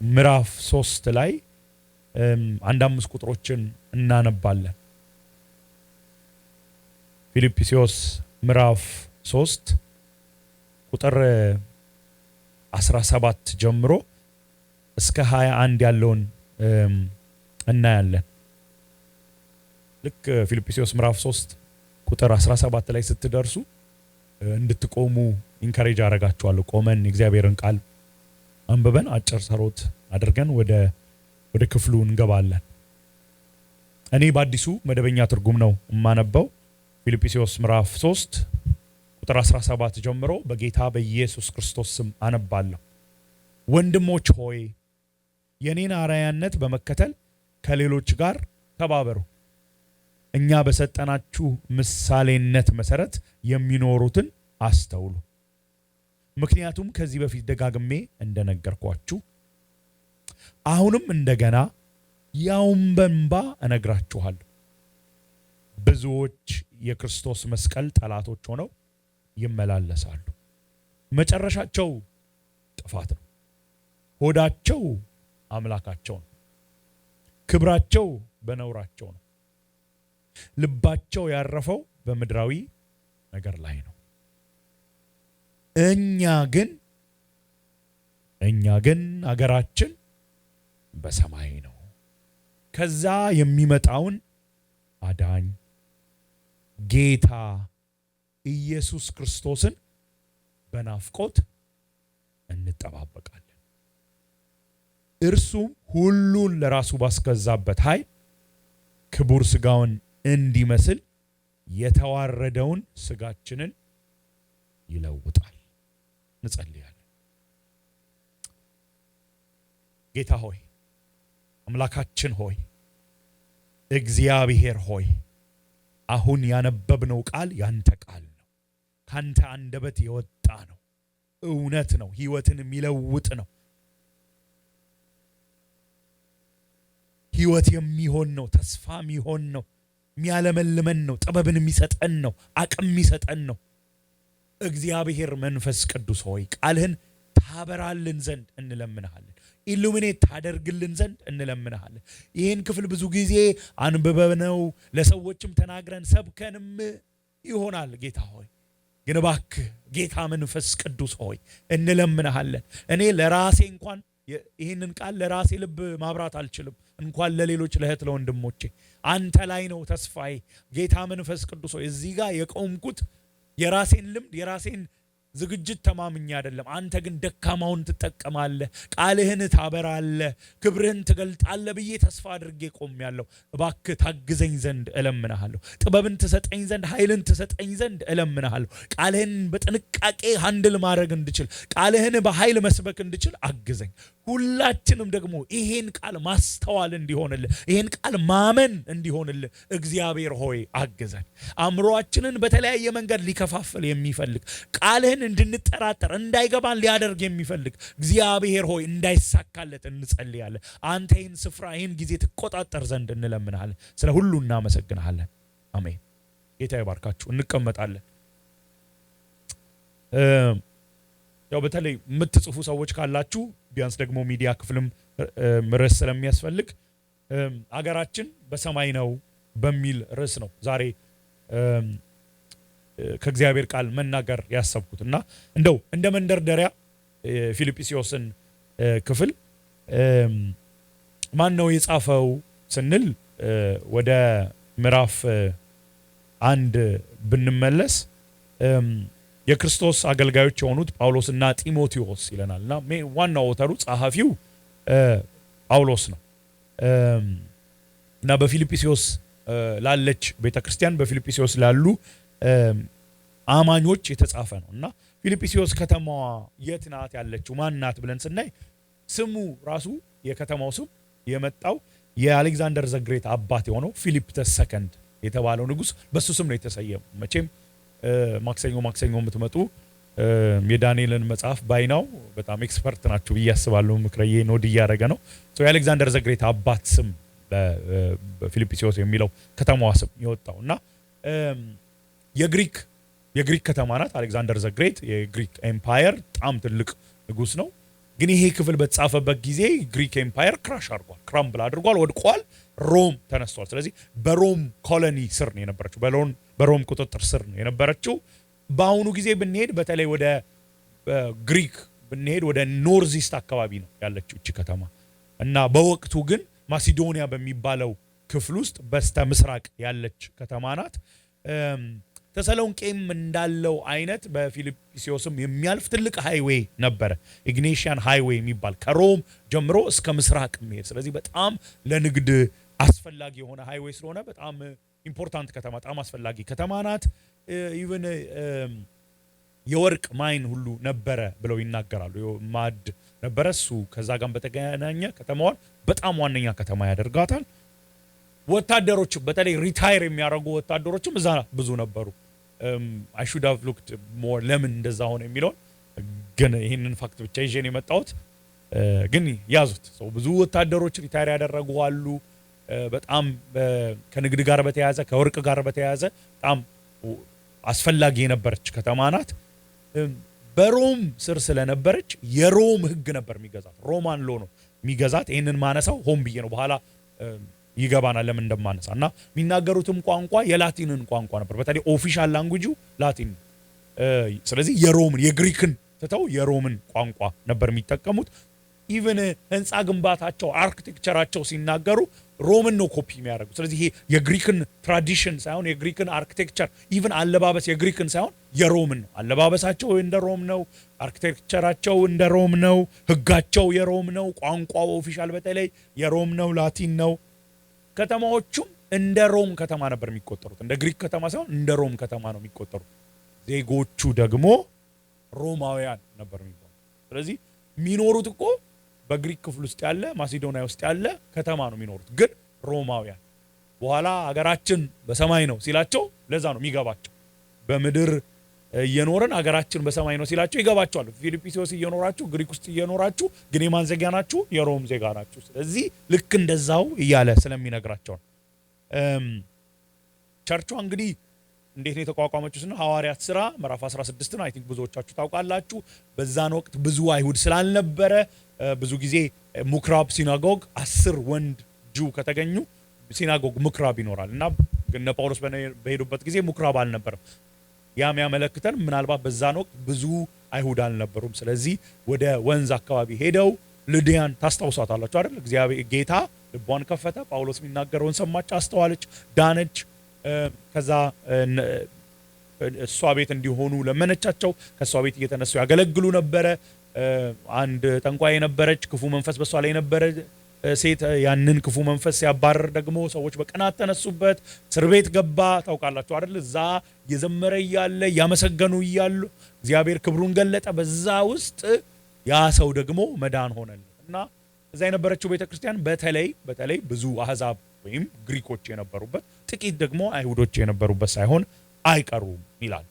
ምዕራፍ 3 ላይ አንድ 5 ቁጥሮችን እናነባለን። ፊልጵስዩስ ምዕራፍ 3 ቁጥር 17 ጀምሮ እስከ 21 ያለውን እናያለን። ልክ ፊልጵስዩስ ምዕራፍ 3 ቁጥር 17 ላይ ስትደርሱ እንድትቆሙ ኢንካሬጅ አደርጋችኋለሁ። ቆመን የእግዚአብሔርን ቃል አንብበን አጭር ጸሎት አድርገን ወደ ክፍሉ እንገባለን። እኔ በአዲሱ መደበኛ ትርጉም ነው የማነበው። ፊልጵስዩስ ምዕራፍ 3 ቁጥር 17 ጀምሮ በጌታ በኢየሱስ ክርስቶስ ስም አነባለሁ። ወንድሞች ሆይ የኔን አርአያነት በመከተል ከሌሎች ጋር ተባበሩ። እኛ በሰጠናችሁ ምሳሌነት መሰረት የሚኖሩትን አስተውሉ። ምክንያቱም ከዚህ በፊት ደጋግሜ እንደነገርኳችሁ አሁንም እንደገና ያውም በእንባ እነግራችኋለሁ። ብዙዎች የክርስቶስ መስቀል ጠላቶች ሆነው ይመላለሳሉ። መጨረሻቸው ጥፋት ነው። ሆዳቸው አምላካቸው ነው። ክብራቸው በነውራቸው ነው። ልባቸው ያረፈው በምድራዊ ነገር ላይ ነው። እኛ ግን አገራችን በሰማይ ነው። ከዛ የሚመጣውን አዳኝ ጌታ ኢየሱስ ክርስቶስን በናፍቆት እንጠባበቃለን። እርሱም ሁሉን ለራሱ ባስገዛበት ኃይል ክቡር ሥጋውን እንዲመስል የተዋረደውን ሥጋችንን ይለውጣል። እንጸልያለን። ጌታ ሆይ፣ አምላካችን ሆይ፣ እግዚአብሔር ሆይ፣ አሁን ያነበብነው ቃል ያንተ ቃል ነው። ካንተ አንደበት የወጣ ነው። እውነት ነው። ሕይወትን የሚለውጥ ነው። ሕይወት የሚሆን ነው። ተስፋ የሚሆን ነው። የሚያለመልመን ነው። ጥበብን የሚሰጠን ነው። አቅም የሚሰጠን ነው። እግዚአብሔር መንፈስ ቅዱስ ሆይ ቃልህን ታበራልን ዘንድ እንለምንሃለን። ኢሉሚኔት ታደርግልን ዘንድ እንለምንሃለን። ይህን ክፍል ብዙ ጊዜ አንብበነው ለሰዎችም ተናግረን ሰብከንም ይሆናል። ጌታ ሆይ ግን እባክህ ጌታ መንፈስ ቅዱስ ሆይ እንለምንሃለን። እኔ ለራሴ እንኳን ይህንን ቃል ለራሴ ልብ ማብራት አልችልም፣ እንኳን ለሌሎች ለእህት ለወንድሞቼ። አንተ ላይ ነው ተስፋዬ። ጌታ መንፈስ ቅዱስ ሆይ እዚህ ጋር የቆምኩት የራሴን ልምድ የራሴን ዝግጅት ተማምኛ አይደለም። አንተ ግን ደካማውን ትጠቀማለህ፣ ቃልህን ታበራለህ፣ ክብርህን ትገልጣለህ ብዬ ተስፋ አድርጌ ቆሜያለሁ። እባክህ ታግዘኝ ዘንድ እለምንሃለሁ። ጥበብን ትሰጠኝ ዘንድ፣ ኃይልን ትሰጠኝ ዘንድ እለምንሃለሁ። ቃልህን በጥንቃቄ ሃንድል ማድረግ እንድችል፣ ቃልህን በኃይል መስበክ እንድችል አግዘኝ። ሁላችንም ደግሞ ይሄን ቃል ማስተዋል እንዲሆንልህ፣ ይሄን ቃል ማመን እንዲሆንልህ እግዚአብሔር ሆይ አግዘን። አእምሮአችንን በተለያየ መንገድ ሊከፋፍል የሚፈልግ ቃልህን እንድንጠራጠር እንዳይገባን ሊያደርግ የሚፈልግ እግዚአብሔር ሆይ እንዳይሳካለት እንጸልያለን። አንተ ይህን ስፍራ ይህን ጊዜ ትቆጣጠር ዘንድ እንለምናለን። ስለ ሁሉ እናመሰግናለን። አሜን። ጌታ ይባርካችሁ። እንቀመጣለን። ያው በተለይ የምትጽፉ ሰዎች ካላችሁ ቢያንስ ደግሞ ሚዲያ ክፍልም ርዕስ ስለሚያስፈልግ አገራችን በሰማይ ነው በሚል ርዕስ ነው ዛሬ ከእግዚአብሔር ቃል መናገር ያሰብኩት እና እንደው እንደ መንደርደሪያ ፊልጵስዩስን ክፍል ማን ነው የጻፈው ስንል ወደ ምዕራፍ 1 ብንመለስ የክርስቶስ አገልጋዮች የሆኑት ጳውሎስና ጢሞቴዎስ ይለናልና ዋናው አውተሩ ጸሐፊው ጳውሎስ ነው እና በፊልጵስዩስ ላለች ቤተክርስቲያን በፊልጵስዩስ ላሉ አማኞች የተጻፈ ነው እና ፊልጵስዩስ ከተማዋ የት ናት ያለችው ማን ናት ብለን ስናይ ስሙ ራሱ የከተማው ስም የመጣው የአሌክዛንደር ዘግሬት አባት የሆነው ፊሊፕ ተሰከንድ የተባለው ንጉስ በሱ ስም ነው የተሰየመው። መቼም ማክሰኞ የምትመጡ የዳንኤልን መጽሐፍ ባይናው በጣም ኤክስፐርት ናችሁ ብዬ አስባለሁ። ምክረዬ ኖድ እያደረገ ነው። የአሌክዛንደር ዘግሬት አባት ስም በፊልጵስዩስ የሚለው ከተማዋ ስም የወጣው እና የግሪክ ከተማ ናት። አሌክዛንደር ዘግሬት የግሪክ ኤምፓየር በጣም ትልቅ ንጉስ ነው። ግን ይሄ ክፍል በተጻፈበት ጊዜ ግሪክ ኤምፓየር ክራሽ አድርጓል፣ ክራምብል አድርጓል፣ ወድቋል። ሮም ተነስቷል። ስለዚህ በሮም ኮሎኒ ስር ነው የነበረችው፣ በሮም ቁጥጥር ስር ነው የነበረችው። በአሁኑ ጊዜ ብንሄድ በተለይ ወደ ግሪክ ብንሄድ ወደ ኖርዝ ኢስት አካባቢ ነው ያለችው እቺ ከተማ እና በወቅቱ ግን ማሲዶኒያ በሚባለው ክፍል ውስጥ በስተ ምስራቅ ያለች ከተማ ናት። ተሰሎንቄም እንዳለው አይነት በፊልጵስዩስም የሚያልፍ ትልቅ ሃይዌይ ነበረ፣ ኢግኔሽያን ሃይዌይ የሚባል ከሮም ጀምሮ እስከ ምስራቅ የሚሄድ። ስለዚህ በጣም ለንግድ አስፈላጊ የሆነ ሃይዌይ ስለሆነ በጣም ኢምፖርታንት ከተማ፣ በጣም አስፈላጊ ከተማ ናት። ኢቭን የወርቅ ማይን ሁሉ ነበረ ብለው ይናገራሉ። ማድ ነበረ እሱ። ከዛ ጋር በተገናኘ ከተማዋን በጣም ዋነኛ ከተማ ያደርጋታል። ወታደሮች በተለይ ሪታየር የሚያደርጉ ወታደሮችም እዛ ብዙ ነበሩ። I should have looked more ለምን እንደዛ ሆነ የሚለውን ግን ይህንን ፋክት ብቻ ይዤ ነው የመጣሁት። ግን ያዙት። ብዙ ወታደሮች ሪታየር ያደረጉ አሉ። በጣም ከንግድ ጋር በተያያዘ ከወርቅ ጋር በተያያዘ በጣም አስፈላጊ የነበረች ከተማ ናት። በሮም ስር ስለነበረች የሮም ሕግ ነበር የሚገዛት፣ ሮማን ሎ ነው የሚገዛት። ይህንን ማነሳው ሆን ብዬ ነው፣ በኋላ ይገባናል ለምን እንደማነሳ እና የሚናገሩትም ቋንቋ የላቲንን ቋንቋ ነበር። በተለይ ኦፊሻል ላንጉጂው ላቲን። ስለዚህ የሮምን የግሪክን ትተው የሮምን ቋንቋ ነበር የሚጠቀሙት። ኢቭን ህንፃ ግንባታቸው አርኪቴክቸራቸው ሲናገሩ ሮምን ነው ኮፒ የሚያደርጉት። ስለዚህ ይሄ የግሪክን ትራዲሽን ሳይሆን የግሪክን አርኪቴክቸር፣ ኢቭን አለባበስ የግሪክን ሳይሆን የሮምን ነው። አለባበሳቸው እንደ ሮም ነው፣ አርኪቴክቸራቸው እንደ ሮም ነው፣ ህጋቸው የሮም ነው፣ ቋንቋው ኦፊሻል በተለይ የሮም ነው፣ ላቲን ነው። ከተማዎቹም እንደ ሮም ከተማ ነበር የሚቆጠሩት፣ እንደ ግሪክ ከተማ ሳይሆን እንደ ሮም ከተማ ነው የሚቆጠሩት። ዜጎቹ ደግሞ ሮማውያን ነበር የሚባሉት። ስለዚህ የሚኖሩት እኮ በግሪክ ክፍል ውስጥ ያለ ማሲዶኒያ ውስጥ ያለ ከተማ ነው የሚኖሩት፣ ግን ሮማውያን። በኋላ ሀገራችን በሰማይ ነው ሲላቸው ለዛ ነው የሚገባቸው። በምድር እየኖርን ሀገራችን በሰማይ ነው ሲላቸው ይገባቸዋል። ፊልጵስዩስ እየኖራችሁ ግሪክ ውስጥ እየኖራችሁ ግን የማን ዜጋ ናችሁ? የሮም ዜጋ ናችሁ። ስለዚህ ልክ እንደዛው እያለ ስለሚነግራቸው ቸርቿ እንግዲህ እንዴት ነው የተቋቋመችው ስንል ሐዋርያት ሥራ ምዕራፍ 16 ነው። አይ ቲንክ ብዙዎቻችሁ ታውቃላችሁ። በዛን ወቅት ብዙ አይሁድ ስላልነበረ ብዙ ጊዜ ምኩራብ ሲናጎግ 10 ወንድ ጁ ከተገኙ ሲናጎግ ምኩራብ ይኖራል እና ግን ጳውሎስ በሄዱበት ጊዜ ምኩራብ አልነበረም። ያም ያመለክተን ምናልባት በዛን ወቅት ብዙ አይሁድ አልነበሩም። ስለዚህ ወደ ወንዝ አካባቢ ሄደው ልድያን ታስታውሳታላችሁ አይደል? እግዚአብሔር ጌታ ልቧን ከፈተ፣ ጳውሎስ የሚናገረውን ሰማች፣ አስተዋለች፣ ዳነች። ከዛ እሷ ቤት እንዲሆኑ ለመነቻቸው። ከእሷ ቤት እየተነሱ ያገለግሉ ነበረ። አንድ ጠንቋይ የነበረች ክፉ መንፈስ በሷ ላይ የነበረ ሴት ያንን ክፉ መንፈስ ሲያባረር ደግሞ ሰዎች በቀናት ተነሱበት። እስር ቤት ገባ። ታውቃላችሁ አይደል? እዛ እየዘመረ እያለ እያመሰገኑ እያሉ እግዚአብሔር ክብሩን ገለጠ። በዛ ውስጥ ያ ሰው ደግሞ መዳን ሆነለት እና እዛ የነበረችው ቤተክርስቲያን በተለይ ብዙ አህዛብ ወይም ግሪኮች የነበሩበት ጥቂት ደግሞ አይሁዶች የነበሩበት ሳይሆን አይቀሩም ይላል።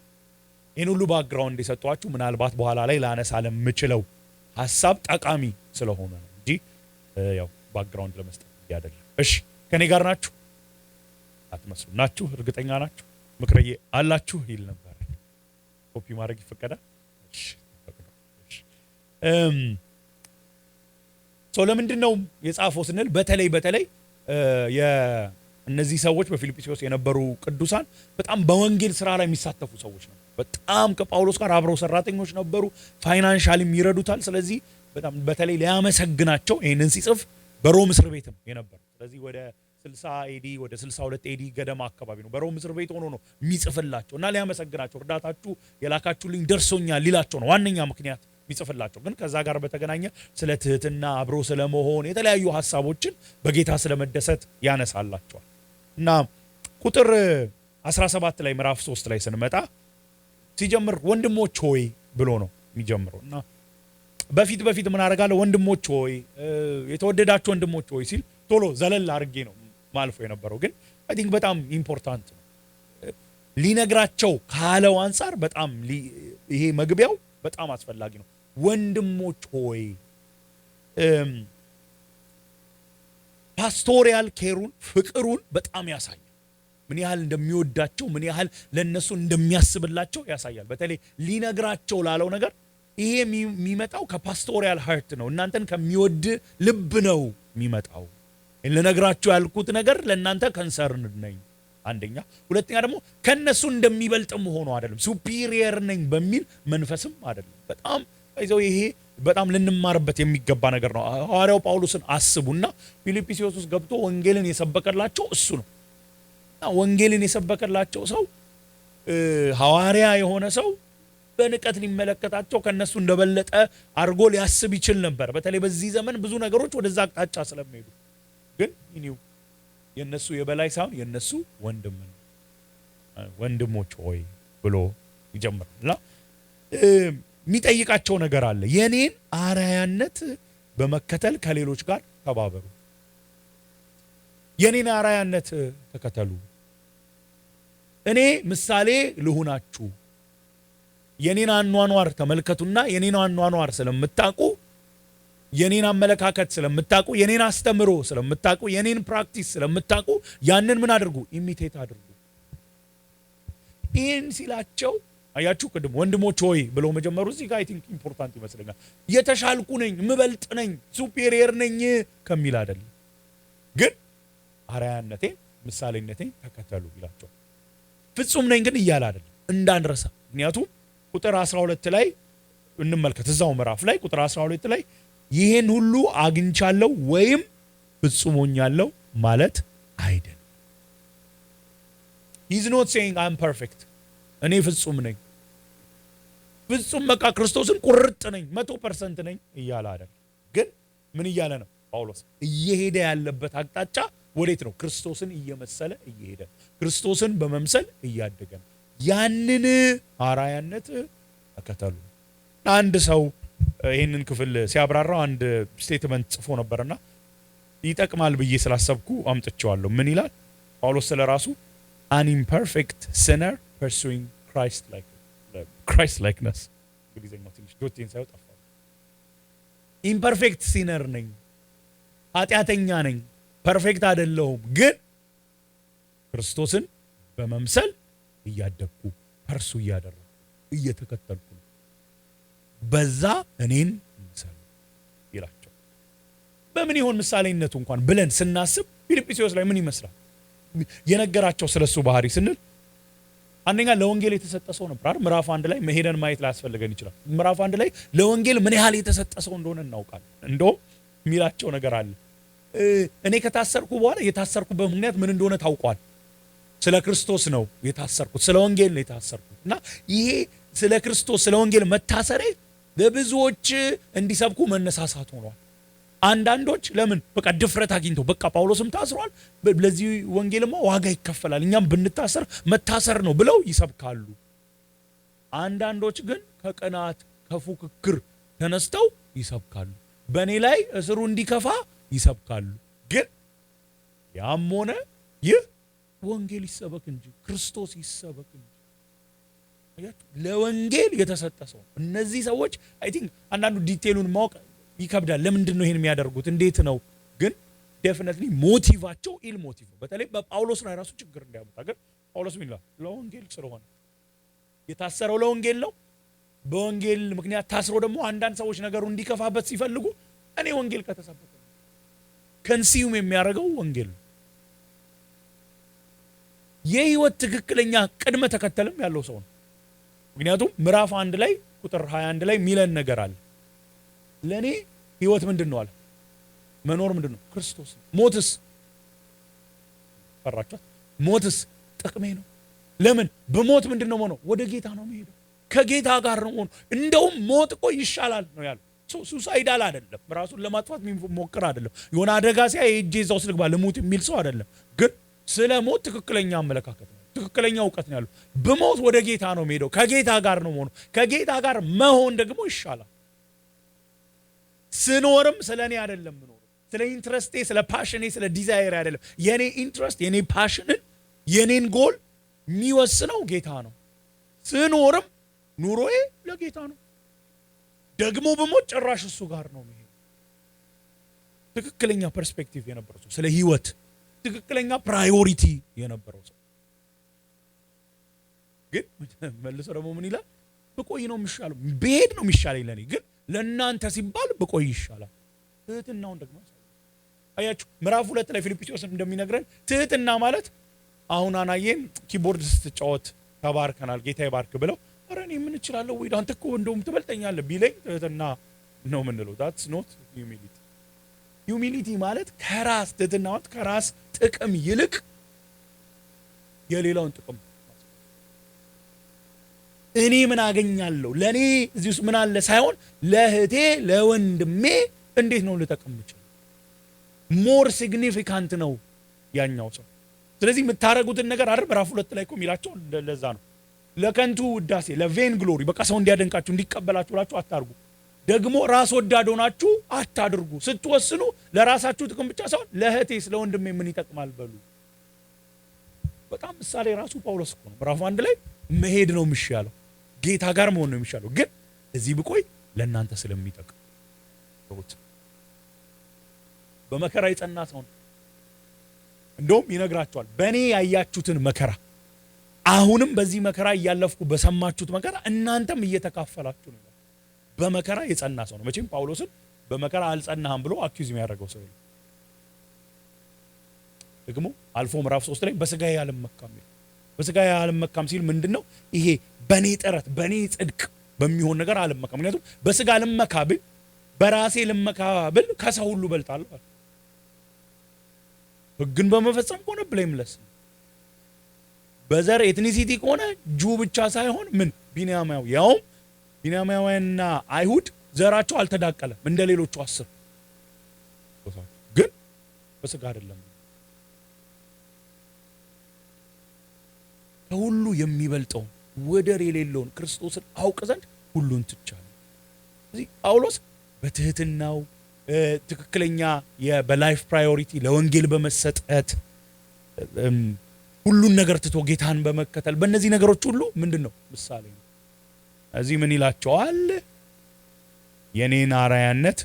ይህን ሁሉ ባክግራውንድ የሰጧችሁ ምናልባት በኋላ ላይ ላነሳ ለምችለው ሀሳብ ጠቃሚ ስለሆነ ነው እንጂ ያው ባክግራውንድ ለመስጠት አይደለም። እሺ ከኔ ጋር ናችሁ? አትመስሉ ናችሁ? እርግጠኛ ናችሁ? ምክርዬ አላችሁ ይል ነበር። ኮፒ ማድረግ ይፈቀዳል? እሺ እሺ። ለምንድን ነው የጻፈው ስንል በተለይ እነዚህ ሰዎች በፊልጵስዩስ የነበሩ ቅዱሳን በጣም በወንጌል ስራ ላይ የሚሳተፉ ሰዎች ነው። በጣም ከጳውሎስ ጋር አብረው ሰራተኞች ነበሩ። ፋይናንሻሊም ይረዱታል። ስለዚህ በጣም በተለይ ሊያመሰግናቸው ይህንን ሲጽፍ በሮም እስር ቤትም የነበረ ስለዚህ ወደ 60 ኤዲ ወደ 62 ኤዲ ገደማ አካባቢ ነው በሮም እስር ቤት ሆኖ ነው የሚጽፍላቸው እና ሊያመሰግናቸው እርዳታችሁ የላካችሁልኝ ደርሶኛል ሊላቸው ነው ዋነኛ ምክንያት የሚጽፍላቸው። ግን ከዛ ጋር በተገናኘ ስለ ትህትና አብሮ ስለመሆን የተለያዩ ሀሳቦችን በጌታ ስለመደሰት ያነሳላቸዋል እና ቁጥር 17 ላይ ምዕራፍ 3 ላይ ስንመጣ ሲጀምር ወንድሞች ሆይ ብሎ ነው የሚጀምረው እና በፊት ምን አደርጋለሁ ወንድሞች ሆይ የተወደዳችሁ ወንድሞች ሆይ ሲል ቶሎ ዘለል አድርጌ ነው ማልፎ የነበረው። ግን አይ ቲንክ በጣም ኢምፖርታንት ነው ሊነግራቸው ካለው አንፃር በጣም ይሄ መግቢያው በጣም አስፈላጊ ነው። ወንድሞች ሆይ ፓስቶሪያል ኬሩን ፍቅሩን በጣም ያሳያል። ምን ያህል እንደሚወዳቸው ምን ያህል ለነሱ እንደሚያስብላቸው ያሳያል። በተለይ ሊነግራቸው ላለው ነገር ይሄ የሚመጣው ከፓስቶሪያል ሃርት ነው። እናንተን ከሚወድ ልብ ነው የሚመጣው። ለነግራችሁ ያልኩት ነገር ለእናንተ ከንሰርን ነኝ አንደኛ። ሁለተኛ ደግሞ ከነሱ እንደሚበልጥም ሆኖ አይደለም፣ ሱፒሪየር ነኝ በሚል መንፈስም አይደለም። በጣም ይሄ በጣም ልንማርበት የሚገባ ነገር ነው። ሐዋርያው ጳውሎስን አስቡና ፊልጵስዩስ ውስጥ ገብቶ ወንጌልን የሰበከላቸው እሱ ነው። ወንጌልን የሰበከላቸው ሰው ሐዋርያ የሆነ ሰው በንቀት ሊመለከታቸው ከነሱ እንደበለጠ አድርጎ ሊያስብ ይችል ነበር። በተለይ በዚህ ዘመን ብዙ ነገሮች ወደዛ አቅጣጫ ስለሚሄዱ፣ ግን ይኒው የነሱ የበላይ ሳይሆን የነሱ ወንድም ነው። ወንድሞች ሆይ ብሎ ይጀምራልና የሚጠይቃቸው ነገር አለ። የኔን አራያነት በመከተል ከሌሎች ጋር ተባበሩ። የኔን አራያነት ተከተሉ። እኔ ምሳሌ ልሁናችሁ። የኔን አኗኗር ተመልከቱና የኔን አኗኗር ስለምታውቁ፣ የኔን አመለካከት ስለምታውቁ፣ የኔን አስተምሮ ስለምታውቁ፣ የኔን ፕራክቲስ ስለምታውቁ ያንን ምን አድርጉ? ኢሚቴት አድርጉ። ይህን ሲላቸው አያችሁ፣ ቅድም ወንድሞች ሆይ ብሎ መጀመሩ እዚህ ጋር አይ ቲንክ ኢምፖርታንት ይመስለኛል። የተሻልኩ ነኝ፣ ምበልጥ ነኝ፣ ሱፔሪየር ነኝ ከሚል አይደለም፣ ግን አርአያነቴን ምሳሌነቴን ተከተሉ ይላቸው። ፍጹም ነኝ ግን እያለ አይደለም እንዳንረሳ። ምክንያቱም ቁጥር 12 ላይ እንመልከት፣ እዛው ምዕራፍ ላይ ቁጥር 12 ላይ ይሄን ሁሉ አግኝቻለሁ ወይም ፍጹም ሆኛለሁ ማለት አይደለም። he's not saying I'm perfect፣ እኔ ፍጹም ነኝ፣ ፍጹም በቃ ክርስቶስን ቁርጥ ነኝ 100% ነኝ እያለ አይደለም። ግን ምን እያለ ነው ጳውሎስ? እየሄደ ያለበት አቅጣጫ ወዴት ነው? ክርስቶስን እየመሰለ እየሄደ፣ ክርስቶስን በመምሰል እያደገ ነው። ያንን አራያነት ተከተሉ። አንድ ሰው ይሄንን ክፍል ሲያብራራው አንድ ስቴትመንት ጽፎ ነበርና ይጠቅማል ብዬ ስላሰብኩ አምጥቼዋለሁ። ምን ይላል ጳውሎስ ስለራሱ? an imperfect sinner pursuing Christ likeness። እንግሊዘኛው ትንሽ ዶቴን ሳይወጣ ኢምፐርፌክት ሲነር ነኝ፣ ኃጢአተኛ ነኝ፣ ፐርፌክት አይደለሁም፣ ግን ክርስቶስን በመምሰል እያደግኩ ፐርሱ እያደረኩ እየተከተልኩ ነው፣ በዛ እኔን ምሰሉ ይላቸው። በምን ይሆን ምሳሌነቱ እንኳን ብለን ስናስብ ፊልጵስዩስ ላይ ምን ይመስላል የነገራቸው ስለሱ ባህሪ ስንል፣ አንደኛ ለወንጌል የተሰጠ ሰው ነበር አይደል? ምዕራፍ 1 ላይ መሄደን ማየት ላያስፈልገን ይችላል። ምዕራፍ 1 ላይ ለወንጌል ምን ያህል የተሰጠ ሰው እንደሆነ እናውቃለን። እንደውም የሚላቸው ነገር አለ። እኔ ከታሰርኩ በኋላ የታሰርኩበት ምክንያት ምን እንደሆነ ታውቋል። ስለ ክርስቶስ ነው የታሰርኩት፣ ስለ ወንጌል ነው የታሰርኩት እና ይሄ ስለ ክርስቶስ ስለ ወንጌል መታሰሬ ለብዙዎች እንዲሰብኩ መነሳሳት ሆኗል። አንዳንዶች ለምን በቃ ድፍረት አግኝተው በቃ ጳውሎስም ታስሯል፣ ለዚህ ወንጌልማ ዋጋ ይከፈላል፣ እኛም ብንታሰር መታሰር ነው ብለው ይሰብካሉ። አንዳንዶች ግን ከቅናት ከፉክክር ተነስተው ይሰብካሉ፣ በእኔ ላይ እስሩ እንዲከፋ ይሰብካሉ። ግን ያም ሆነ ይህ ወንጌል ይሰበክ እንጂ ክርስቶስ ይሰበክ እንጂ ለወንጌል የተሰጠ ሰው እነዚህ ሰዎች አይ ቲንክ አንዳንዱ ዲቴሉን ማወቅ ይከብዳል። ለምንድን ነው ይሄን የሚያደርጉት? እንዴት ነው? ግን ዴፊኒትሊ ሞቲቫቸው ኢል ሞቲቭ ነው። በተለይ በጳውሎስ ላይ ራሱ ችግር እንዳያመጣ። ግን ጳውሎስ ምን ይላል? ለወንጌል ስለሆነ የታሰረው ለወንጌል ነው። በወንጌል ምክንያት ታስሮ ደግሞ አንዳንድ ሰዎች ነገሩ እንዲከፋበት ሲፈልጉ እኔ ወንጌል ከተሰበከ ከንሲዩም የሚያደርገው ወንጌል ነው። የህይወት ትክክለኛ ቅድመ ተከተልም ያለው ሰው ነው። ምክንያቱም ምዕራፍ 1 ላይ ቁጥር 21 ላይ ሚለን ነገር አለ። ለኔ ህይወት ምንድነው አለ? መኖር ምንድነው? ክርስቶስ። ሞትስ ፈራችኋት? ሞትስ ጥቅሜ ነው። ለምን? በሞት ምንድነው ሆኖ ወደ ጌታ ነው የሚሄደው፣ ከጌታ ጋር ነው ሆኖ። እንደውም ሞት እኮ ይሻላል ነው ያለው። ሱሳይዳል አይደለም፣ ራሱን ለማጥፋት የሚሞክር አይደለም። የሆነ አደጋ ሲያይ እጄ እዛው ውስጥ ልግባ ልሙት የሚል ሰው አይደለም። ግን ስለ ሞት ትክክለኛ አመለካከት ነው፣ ትክክለኛ እውቀት ነው ያለው። በሞት ወደ ጌታ ነው የሚሄደው፣ ከጌታ ጋር ነው ሆኖ። ከጌታ ጋር መሆን ደግሞ ይሻላል። ስኖርም ስለ እኔ አይደለም ምኖር፣ ስለ ኢንትረስቴ፣ ስለ ፓሽኔ፣ ስለ ዲዛይር አይደለም። የኔ ኢንትረስት፣ የኔ ፓሽንን፣ የኔን ጎል የሚወስነው ጌታ ነው። ስኖርም ኑሮዬ ለጌታ ነው። ደግሞ በሞት ጭራሽ እሱ ጋር ነው የሚሄድ። ትክክለኛ ፐርስፔክቲቭ የነበረው ሰው፣ ስለ ህይወት ትክክለኛ ፕራዮሪቲ የነበረው ሰው ግን መልሶ ደግሞ ምን ይላል? ብቆይ ነው የሚሻለው፣ ብሄድ ነው የሚሻለኝ ለኔ። ግን ለእናንተ ሲባል ብቆይ ይሻላል። ትህትናውን ደግሞ አያችሁ ምዕራፍ 2 ላይ ፊልጵስዩስ እንደሚነግረን ትህትና ማለት አሁን አናየን ኪቦርድ ስትጫወት ተባርከናል ጌታ ይባርክ ብለው አረ እኔ ምን እችላለሁ ወይ አንተ እኮ እንደውም ትበልጠኛለህ ቢለኝ ትህትና ነው የምንለው። that's not humility. humility ማለት ከራስ ትህትና ማለት ከራስ ጥቅም ይልቅ የሌላውን ጥቅም እኔ ምን አገኛለሁ ለኔ እዚህ ውስጥ ምን አለ ሳይሆን ለእህቴ ለወንድሜ እንዴት ነው ልጠቅም የምችለው ሞር ሲግኒፊካንት ነው ያኛው ሰው። ስለዚህ የምታረጉትን ነገር አይደል ምዕራፍ 2 ላይ እኮ የሚላቸው ለዛ ነው። ለከንቱ ውዳሴ ለቬን ግሎሪ በቃ ሰው እንዲያደንቃችሁ እንዲቀበላችሁ ብላችሁ አታርጉ። ደግሞ ራስ ወዳድ ሆናችሁ አታድርጉ። ስትወስኑ ለራሳችሁ ጥቅም ብቻ ሳይሆን ለእህቴስ ለወንድሜ ምን ይጠቅማል በሉ። በጣም ምሳሌ ራሱ ጳውሎስ እኮ ነው ምዕራፍ 1 ላይ መሄድ ነው የሚሻለው ጌታ ጋር መሆን ነው የሚሻለው። ግን እዚህ ብቆይ ለእናንተ ስለሚጠቅም በመከራ የጸና ሰው ነው። እንደውም ይነግራቸዋል በእኔ ያያችሁትን መከራ አሁንም በዚህ መከራ እያለፍኩ በሰማችሁት መከራ እናንተም እየተካፈላችሁ ነው። በመከራ የጸና ሰው ነው። መቼም ጳውሎስን በመከራ አልጸናህም ብሎ አኪዩዝ የሚያደርገው ሰው የለም። ደግሞ አልፎ ምዕራፍ 3 ላይ በስጋዬ አልመካም ይላል። በስጋዬ አልመካም ሲል ምንድነው ይሄ በኔ ጥረት በኔ ጽድቅ በሚሆን ነገር አልመካም። ምክንያቱም በስጋ ልመካብል በራሴ ልመካብል ከሰው ሁሉ በልጣለሁ። ሕግን በመፈጸም ከሆነ ብሌምለስ፣ በዘር ኤትኒሲቲ ከሆነ ጁ ብቻ ሳይሆን ምን ቢንያማዊ፣ ያውም ቢንያማዊና አይሁድ ዘራቸው አልተዳቀለም እንደ ሌሎቹ 10 ግን በስጋ አይደለም። ከሁሉ የሚበልጠው ወደር የሌለውን ክርስቶስን አውቅ ዘንድ ሁሉን ትቻለሁ። ስለዚህ ጳውሎስ በትህትናው ትክክለኛ በላይፍ ፕራዮሪቲ ለወንጌል በመሰጠት ሁሉን ነገር ትቶ ጌታን በመከተል በእነዚህ ነገሮች ሁሉ ምንድነው ምሳሌ ነው። እዚህ ምን ይላቸዋል? የኔን አራያነት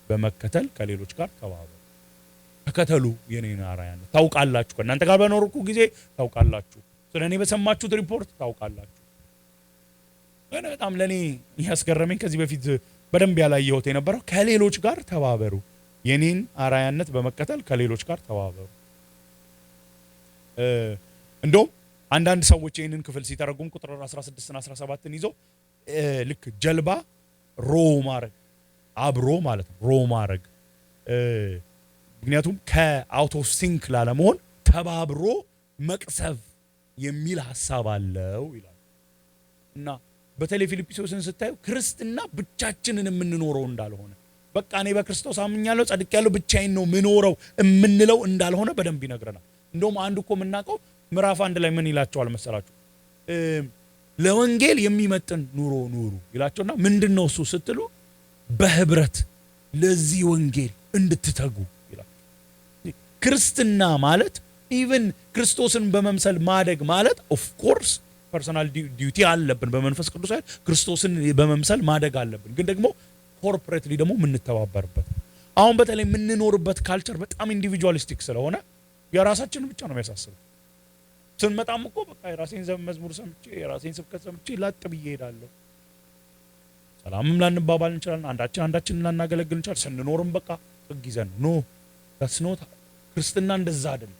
በመከተል ከሌሎች ጋር ተባበሩ። ተከተሉ የኔን አራያነት። ታውቃላችሁ ከእናንተ ጋር በኖርኩ ጊዜ ታውቃላችሁ፣ ስለኔ በሰማችሁት ሪፖርት ታውቃላችሁ። በጣም ለኔ ያስገረመኝ ከዚህ በፊት በደንብ ያላየሁት የነበረው ከሌሎች ጋር ተባበሩ፣ የኔን አራያነት በመከተል ከሌሎች ጋር ተባበሩ። እንደውም አንዳንድ ሰዎች ይህንን ክፍል ሲተረጉም ቁጥር 16 እና 17ን ይዘው ልክ ጀልባ ሮ ማረግ አብሮ ማለት ነው ሮ ማረግ ምክንያቱም ከአውት ኦፍ ሲንክ ላለመሆን ተባብሮ መቅሰፍ የሚል ሐሳብ አለው ይላል። እና በተለይ ፊልጵስዩስን ስታዩ ክርስትና ብቻችንን የምንኖረው እንዳልሆነ በቃ እኔ በክርስቶስ አምኛለሁ ጸድቄያለሁ ብቻዬን ነው ምኖረው የምንለው እንዳልሆነ በደንብ ይነግረናል። እንደውም አንዱ እኮ የምናውቀው ምዕራፍ 1 ላይ ምን ይላቸዋል መሰላችሁ? ለወንጌል የሚመጥን ኑሮ ኑሩ ይላቸውና ምንድነው እሱ ስትሉ በህብረት ለዚህ ወንጌል እንድትተጉ ይላል። ክርስትና ማለት ኢቭን ክርስቶስን በመምሰል ማደግ ማለት ኦፍ ኮርስ ፐርሰናል ዲዩቲ አለብን። በመንፈስ ቅዱስ ላይ ክርስቶስን በመምሰል ማደግ አለብን። ግን ደግሞ ኮርፖሬትሊ ደግሞ የምንተባበርበት አሁን በተለይ የምንኖርበት ካልቸር በጣም ኢንዲቪጁዋሊስቲክ ስለሆነ የራሳችንን ብቻ ነው የሚያሳስበው። ስንመጣም እኮ በቃ የራሴን መዝሙር ሰምቼ የራሴን ስብከት ሰምቼ ላጥ ብዬ እሄዳለሁ። ሰላምም ላንባባል እንችላለን፣ አንዳችን ላናገለግል እንችላለን። ስንኖርም በቃ ጥግ ይዘን ኖ ታስኖት ክርስትና እንደዛ አይደለም።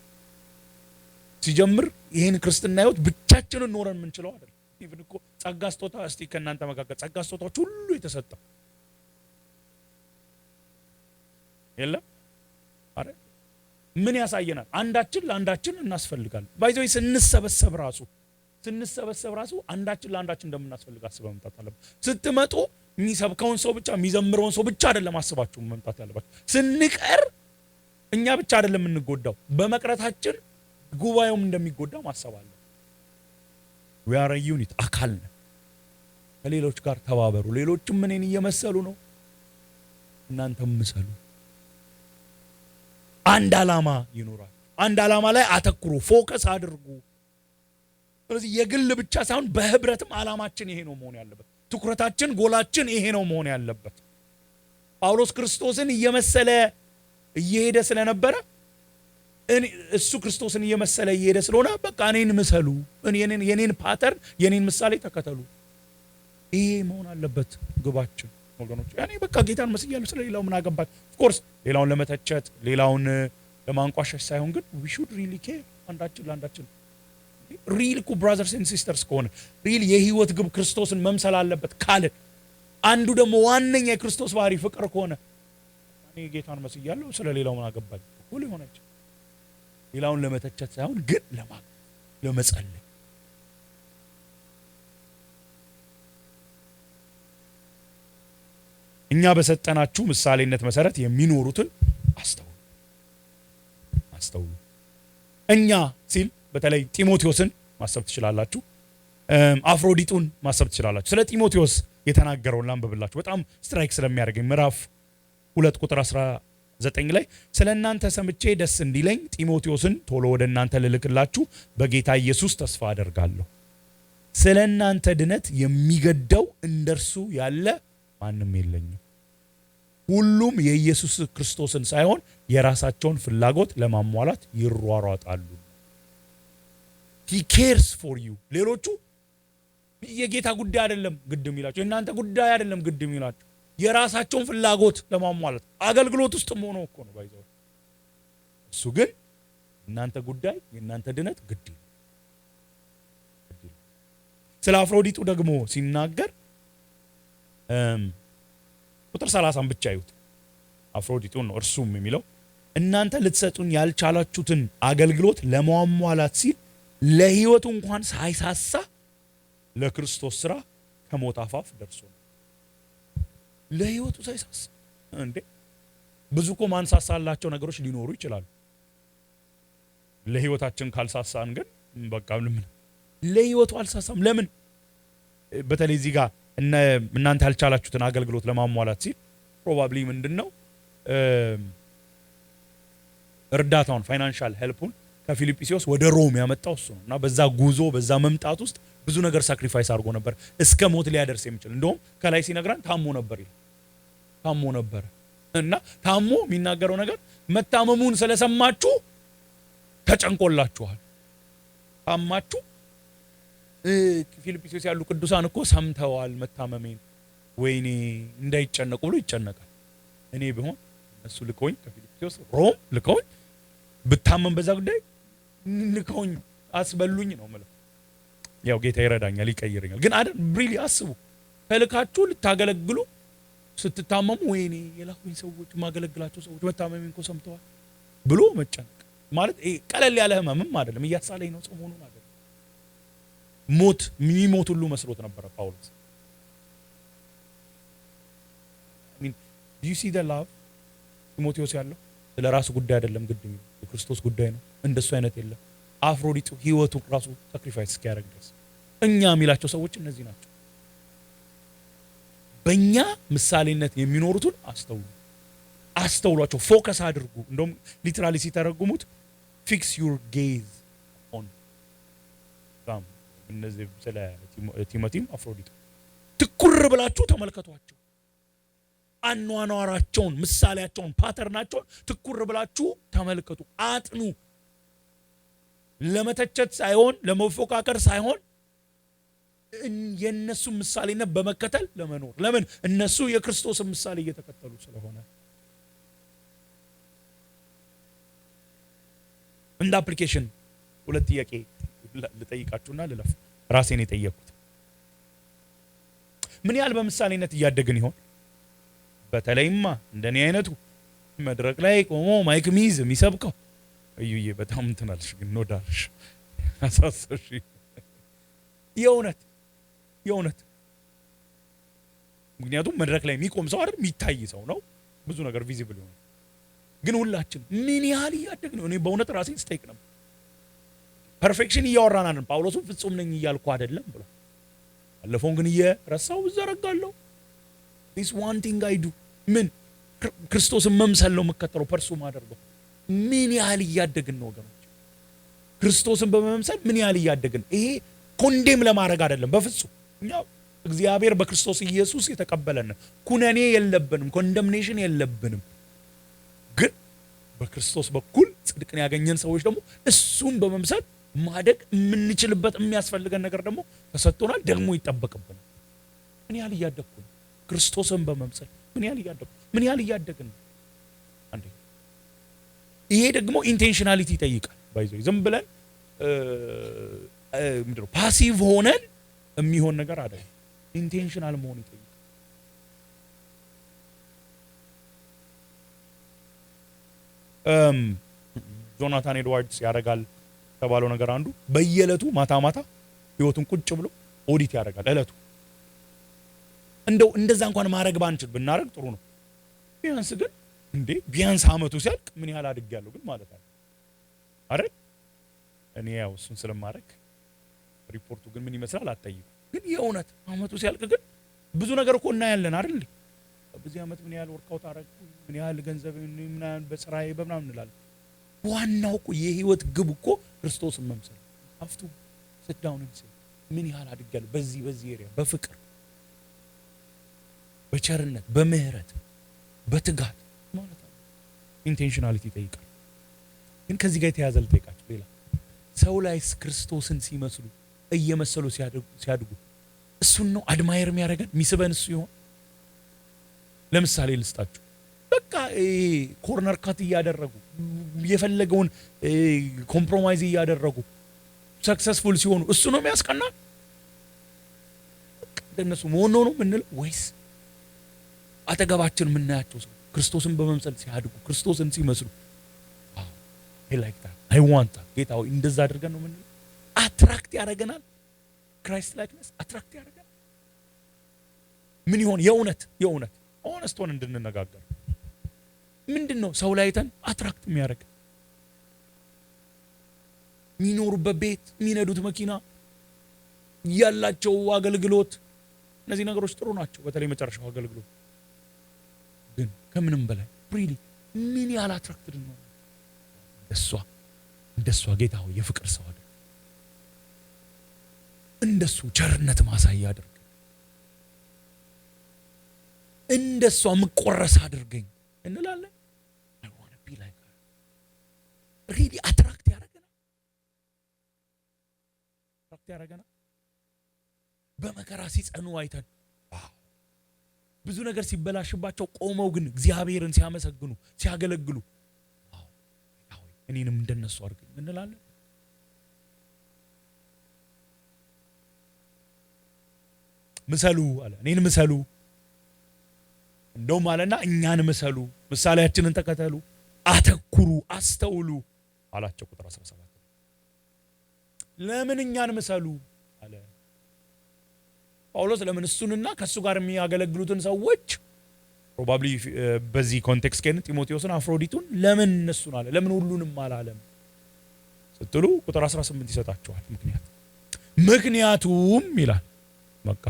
ሲጀምር ይሄን ክርስትና ህይወት ብቻችንን ኖረን የምንችለው አይደለም። ኢቭን እኮ ጸጋ ስጦታ እስቲ ከእናንተ መካከል ጸጋ ስጦታዎች ሁሉ የተሰጠው የለም አይደል? ምን ያሳየናል? አንዳችን ለአንዳችን እናስፈልጋለን። ባይዘው ስንሰበሰብ ራሱ አንዳችን ለአንዳችን እንደምናስፈልግ አስበን መምጣት አለብን። ስትመጡ የሚሰብከውን ሰው ብቻ የሚዘምረውን ሰው ብቻ አይደለም አስባችሁ መምጣት ያለባችሁ። ስንቀር እኛ ብቻ አይደለም የምንጎዳው፣ በመቅረታችን ጉባኤውም እንደሚጎዳ ማሰብ አለ። we are a unit አካል ነን። ከሌሎች ጋር ተባበሩ። ሌሎችም እኔን እየመሰሉ ነው፣ እናንተም ምሰሉ። አንድ ዓላማ ይኖራል። አንድ ዓላማ ላይ አተኩሩ፣ ፎከስ አድርጉ። ስለዚህ የግል ብቻ ሳይሆን በህብረትም ዓላማችን ይሄ ነው መሆን ያለበት። ትኩረታችን ጎላችን ይሄ ነው መሆን ያለበት። ጳውሎስ ክርስቶስን እየመሰለ እየሄደ ስለነበረ እሱ ክርስቶስን እየመሰለ እየሄደ ስለሆነ በቃ እኔን ምሰሉ፣ የኔን ፓተርን የኔን ምሳሌ ተከተሉ። ይሄ መሆን አለበት ግባችን ወገኖች። ያኔ በቃ ጌታን መስያለሁ ስለሌላው ምን አገባኝ። ኦፍ ኮርስ ሌላውን ለመተቸት ሌላውን ለማንቋሸሽ ሳይሆን ግን we should really care አንዳችን ለአንዳችን ሪል እኮ ብራዘርስ ኤንድ ሲስተርስ ከሆነ ሪል የህይወት ግብ ክርስቶስን መምሰል አለበት ካልን አንዱ ደግሞ ዋነኛ የክርስቶስ ባህሪ ፍቅር ከሆነ እኔ ጌታን መስያለሁ ስለሌላው ምን አገባኝ ሁሉ ሆነች ሌላውን ለመተቸት ሳይሆን ግን ለመጸለይ እኛ በሰጠናችሁ ምሳሌነት መሰረት የሚኖሩትን አስተውሉ። እኛ ሲል በተለይ ጢሞቴዎስን ማሰብ ትችላላችሁ፣ አፍሮዲጡን ማሰብ ትችላላችሁ። ስለ ጢሞቴዎስ የተናገረውን ላንብብላችሁ በጣም ስትራይክ ስለሚያደርገኝ ምዕራፍ 2 ቁጥር 19 ላይ ስለ እናንተ ሰምቼ ደስ እንዲለኝ ጢሞቴዎስን ቶሎ ወደ እናንተ ልልክላችሁ በጌታ ኢየሱስ ተስፋ አደርጋለሁ። ስለ እናንተ ድነት የሚገደው እንደርሱ ያለ ማንም የለኝም። ሁሉም የኢየሱስ ክርስቶስን ሳይሆን የራሳቸውን ፍላጎት ለማሟላት ይሯሯጣሉ። he cares for you። ሌሎቹ የጌታ ጉዳይ አይደለም ግድ የሚላቸው፣ የእናንተ ጉዳይ አይደለም ግድ የሚላቸው፣ የራሳቸውን ፍላጎት ለማሟላት አገልግሎት ውስጥ ሆኖ እኮ ነው ባይዘው። እሱ ግን እናንተ ጉዳይ የእናንተ ድነት ግድ ይላል። ስለ አፍሮዲጡ ደግሞ ሲናገር ቁጥር 30 ብቻ ይሁት አፍሮዲጡን ነው እርሱም የሚለው እናንተ ልትሰጡኝ ያልቻላችሁትን አገልግሎት ለማሟላት ሲል ለህይወቱ እንኳን ሳይሳሳ ለክርስቶስ ስራ ከሞት አፋፍ ደርሶ ለህይወቱ ሳይሳሳ እንዴ ብዙ እኮ ማንሳሳላቸው ነገሮች ሊኖሩ ይችላሉ። ለህይወታችን ካልሳሳን ግን በቃ ምን ለህይወቱ አልሳሳም። ለምን በተለይ እዚህ ጋር እናንተ ያልቻላችሁትን አገልግሎት ለማሟላት ሲል ፕሮባብሊ ምንድነው እርዳታውን ፋይናንሻል ሄልፑን ከፊልጵስዩስ ወደ ሮም ያመጣው እሱ ነውና በዛ ጉዞ በዛ መምጣት ውስጥ ብዙ ነገር ሳክሪፋይስ አድርጎ ነበር እስከ ሞት ሊያደርስ የሚችል እንደውም ከላይ ሲነግራን ታሞ ነበር እና ታሞ የሚናገረው ነገር መታመሙን ስለሰማችሁ ተጨንቆላችኋል። ታማችሁ ፊልጵስዩስ ያሉ ቅዱሳን እኮ ሰምተዋል መታመሜን ወይኔ እንዳይጨነቁ ብሎ ይጨነቃል። እኔ ቢሆን እሱ ልኮኝ ከፊልጵስዩስ ሮም ልኮኝ ብታመም በዛ ጉዳይ ልኮኝ አስበሉኝ ነው ማለት ያው ጌታ ይረዳኛል ይቀይረኛል። ግን አይደል ብሪሊ አስቡ ተልካችሁ ልታገለግሉ ስትታመሙ ወይኔ የላኩኝ ሰዎች ማገለግላቸው ሰዎች መታመሜን እኮ ሰምተዋል ብሎ መጨነቅ ማለት ቀለል ያለ ህመምም አይደለም። እያሳለኝ ነው ሰሞኑን አይደል ሞት የሚሞት ሁሉ መስሎት ነበር ጳውሎስ። do you see the love ጢሞቴዎስ ያለው ስለ ራሱ ጉዳይ አይደለም ግድ የሚለው የክርስቶስ ጉዳይ ነው። እንደሱ አይነት የለም። አፍሮዲጡ ህይወቱ ራሱ ሳክሪፋይስ እስኪያደርግ ድረስ እኛ የሚላቸው ሰዎች እነዚህ ናቸው። በእኛ ምሳሌነት የሚኖሩትን አስተውሏቸው፣ ፎከስ አድርጉ። እንደውም ሊትራሊ ሲተረጉሙት ፊክስ ዩር ጌዝ ኦን ራም እነዚህ ስለ ቲሞቲም አፍሮዲጡ ትኩር ብላችሁ ተመልከቷቸው። አኗኗራቸውን፣ ምሳሌያቸውን፣ ፓተርናቸውን ትኩር ብላችሁ ተመልከቱ፣ አጥኑ። ለመተቸት ሳይሆን ለመፎካከር ሳይሆን የነሱ ምሳሌነት በመከተል ለመኖር። ለምን እነሱ የክርስቶስን ምሳሌ እየተከተሉ ስለሆነ። እንደ አፕሊኬሽን ሁለት ጥያቄ ልጠይቃችሁና ልለፍ። ራሴን የጠየቅኩት ምን ያህል በምሳሌነት እያደግን ይሆን? በተለይማ እንደኔ አይነቱ መድረክ ላይ ቆሞ ማይክ ሚዝ የሚሰብከው እዩዬ በጣም እንትናልሽ ግን ነው ዳርሽ አሳሰሽ የእውነት ምክንያቱም መድረክ ላይ የሚቆም ሰው አይደል የሚታይ ሰው ነው፣ ብዙ ነገር ቪዚብል ይሆናል። ግን ሁላችን ምን ያህል እያደግን ነው? እኔ በእውነት ራሴን ስጠይቅ ነበር። ፐርፌክሽን እያወራን አይደል? ጳውሎስም ፍጹም ነኝ እያልኩ አይደለም ብሎ አለፈውን ግን እየረሳው ዘረጋለሁ። this one thing I do ምን ክርስቶስን መምሰል ነው የምከተለው፣ ፐርሱም አደርገው። ምን ያህል እያደግን ነው ወገኖች? ክርስቶስን በመምሰል ምን ያህል እያደግን? ይሄ ኮንዴም ለማድረግ አይደለም በፍጹም። እኛ እግዚአብሔር በክርስቶስ ኢየሱስ የተቀበለን ኩነኔ የለብንም፣ ኮንደምኔሽን የለብንም። ግን በክርስቶስ በኩል ጽድቅን ያገኘን ሰዎች ደግሞ እሱን ምን ያህል እያደግኩ ነው? ክርስቶስን በመምሰል ምን ያህል እያደግኩ ምን ያህል እያደግን ነው? አንዴ ይሄ ደግሞ ኢንቴንሽናሊቲ ይጠይቃል። ባይዘው ዝም ብለን ምንድነው ፓሲቭ ሆነን የሚሆን ነገር አይደለም። ኢንቴንሽናል መሆን ይጠይቃል። ጆናታን ኤድዋርድስ ያደርጋል የተባለው ነገር አንዱ በየዕለቱ ማታ ማታ ህይወቱን ቁጭ ብሎ ኦዲት ያደርጋል። ዕለቱ እንደው እንደዛ እንኳን ማድረግ ባንችል ብናደርግ ጥሩ ነው። ቢያንስ ግን ቢያንስ አመቱ ሲያልቅ ምን ያህል አድጌያለሁ ግን ማለት አይደል? እኔ ያው እሱን ስለማድረግ ሪፖርቱ ግን ምን ይመስላል አትጠይቁ። ግን የእውነት አመቱ ሲያልቅ ግን ብዙ ነገር እኮ እናያለን አይደል? በዚህ አመት ምን ያህል ወርክአውት አደረግኩ፣ ምን ያህል ገንዘብ ምናምን በስራዬ በምናምን እንላለን። ዋናው እኮ የህይወት ግብ እኮ ክርስቶስን መምሰል አፍቱ ስዳውን ምን ያህል አድጌያለሁ በዚህ ኤሪያ፣ በፍቅር፣ በቸርነት፣ በምህረት፣ በትጋት ማለት ነው። ኢንቴንሽናሊቲ ይጠይቃል። ግን ከዚህ ጋር የተያዘ ልጠይቃችሁ ሌላ ሰው ላይስ ክርስቶስን ሲመስሉ እየመሰሉ ሲያድጉ እሱን ነው አድማየር የሚያደርገን የሚስበን እሱ ይሆን? ለምሳሌ ልስጣችሁ። በቃ ኮርነር ካት እያደረጉ የፈለገውን ኮምፕሮማይዝ እያደረጉ ሰክሰስፉል ሲሆኑ እሱ ነው የሚያስቀና? እንደነሱ መሆን ነው የምንለው ወይስ አጠገባችን የምናያቸው ሰው ክርስቶስን በመምሰል ሲያድጉ ክርስቶስን ሲመስሉ አይ ላይክ ዳት አይ ዋንት ዳት ጌታ ሆይ እንደዛ አድርገን ነው የምንለው? አትራክት ያደርገናል። ክራይስት ላይክነስ አትራክት ያደርገናል። ምን ይሆን የእውነት ኦነስት ሆነን እንድንነጋገር ምንድን ነው ሰው ላይ አይተን አትራክት የሚያደርግ? የሚኖሩበት ቤት፣ የሚነዱት መኪና፣ ያላቸው አገልግሎት፣ እነዚህ ነገሮች ጥሩ ናቸው። በተለይ መጨረሻው አገልግሎት ግን ከምንም በላይ ሪሊ ምን ያህል አትራክትድ ነው? እንደሷ ጌታ ሆይ የፍቅር ሰው አድርግ፣ እንደሱ ቸርነት ማሳያ አድርግ፣ እንደሷ መቆረስ አድርገኝ እንላለን። I want to be like her. really አትራክት ያደርገናል። በመከራ ሲጸኑ አይተን ብዙ ነገር ሲበላሽባቸው ቆመው ግን እግዚአብሔርን ሲያመሰግኑ ሲያገለግሉ እኔንም እንደነሱ አድርገኝ እንላለን። ምሰሉ አለ፣ እኔን ምሰሉ እንደውም አለና እኛን ምሰሉ፣ ምሳሌያችንን ተከተሉ፣ አተኩሩ፣ አስተውሉ አላቸው። ቁጥር 17 ለምን እኛን ምሰሉ አለ ጳውሎስ። ለምን እሱንና ከሱ ጋር የሚያገለግሉትን ሰዎች ፕሮባብሊ በዚህ ኮንቴክስት ከነ ጢሞቴዎስን አፍሮዲቱን ለምን እነሱን አለ፣ ለምን ሁሉንም አላለም ስትሉ ቁጥር 18 ይሰጣቸዋል። ምክንያቱም ይላል በቃ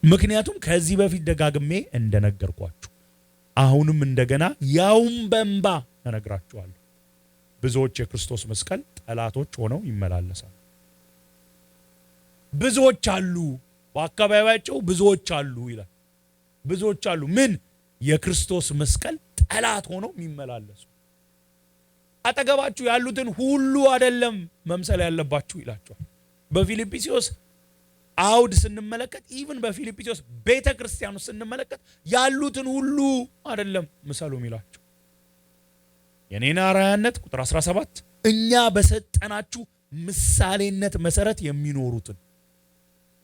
ምክንያቱም ከዚህ በፊት ደጋግሜ እንደነገርኳችሁ አሁንም እንደገና ያውም በእንባ እነግራችኋለሁ ብዙዎች የክርስቶስ መስቀል ጠላቶች ሆነው ይመላለሳሉ። ብዙዎች አሉ፣ በአካባቢያቸው ብዙዎች አሉ ይላል። ብዙዎች አሉ ምን? የክርስቶስ መስቀል ጠላት ሆነው የሚመላለሱ። አጠገባችሁ ያሉትን ሁሉ አይደለም መምሰል ያለባችሁ ይላችኋል። በፊልጵስዩስ አውድ ስንመለከት ኢቭን በፊልጵስዩስ ቤተክርስቲያኑ ስንመለከት ያሉትን ሁሉ አይደለም ምሰሉ የሚላቸው። የኔና አራያነት ቁጥር 17 እኛ በሰጠናችሁ ምሳሌነት መሰረት የሚኖሩትን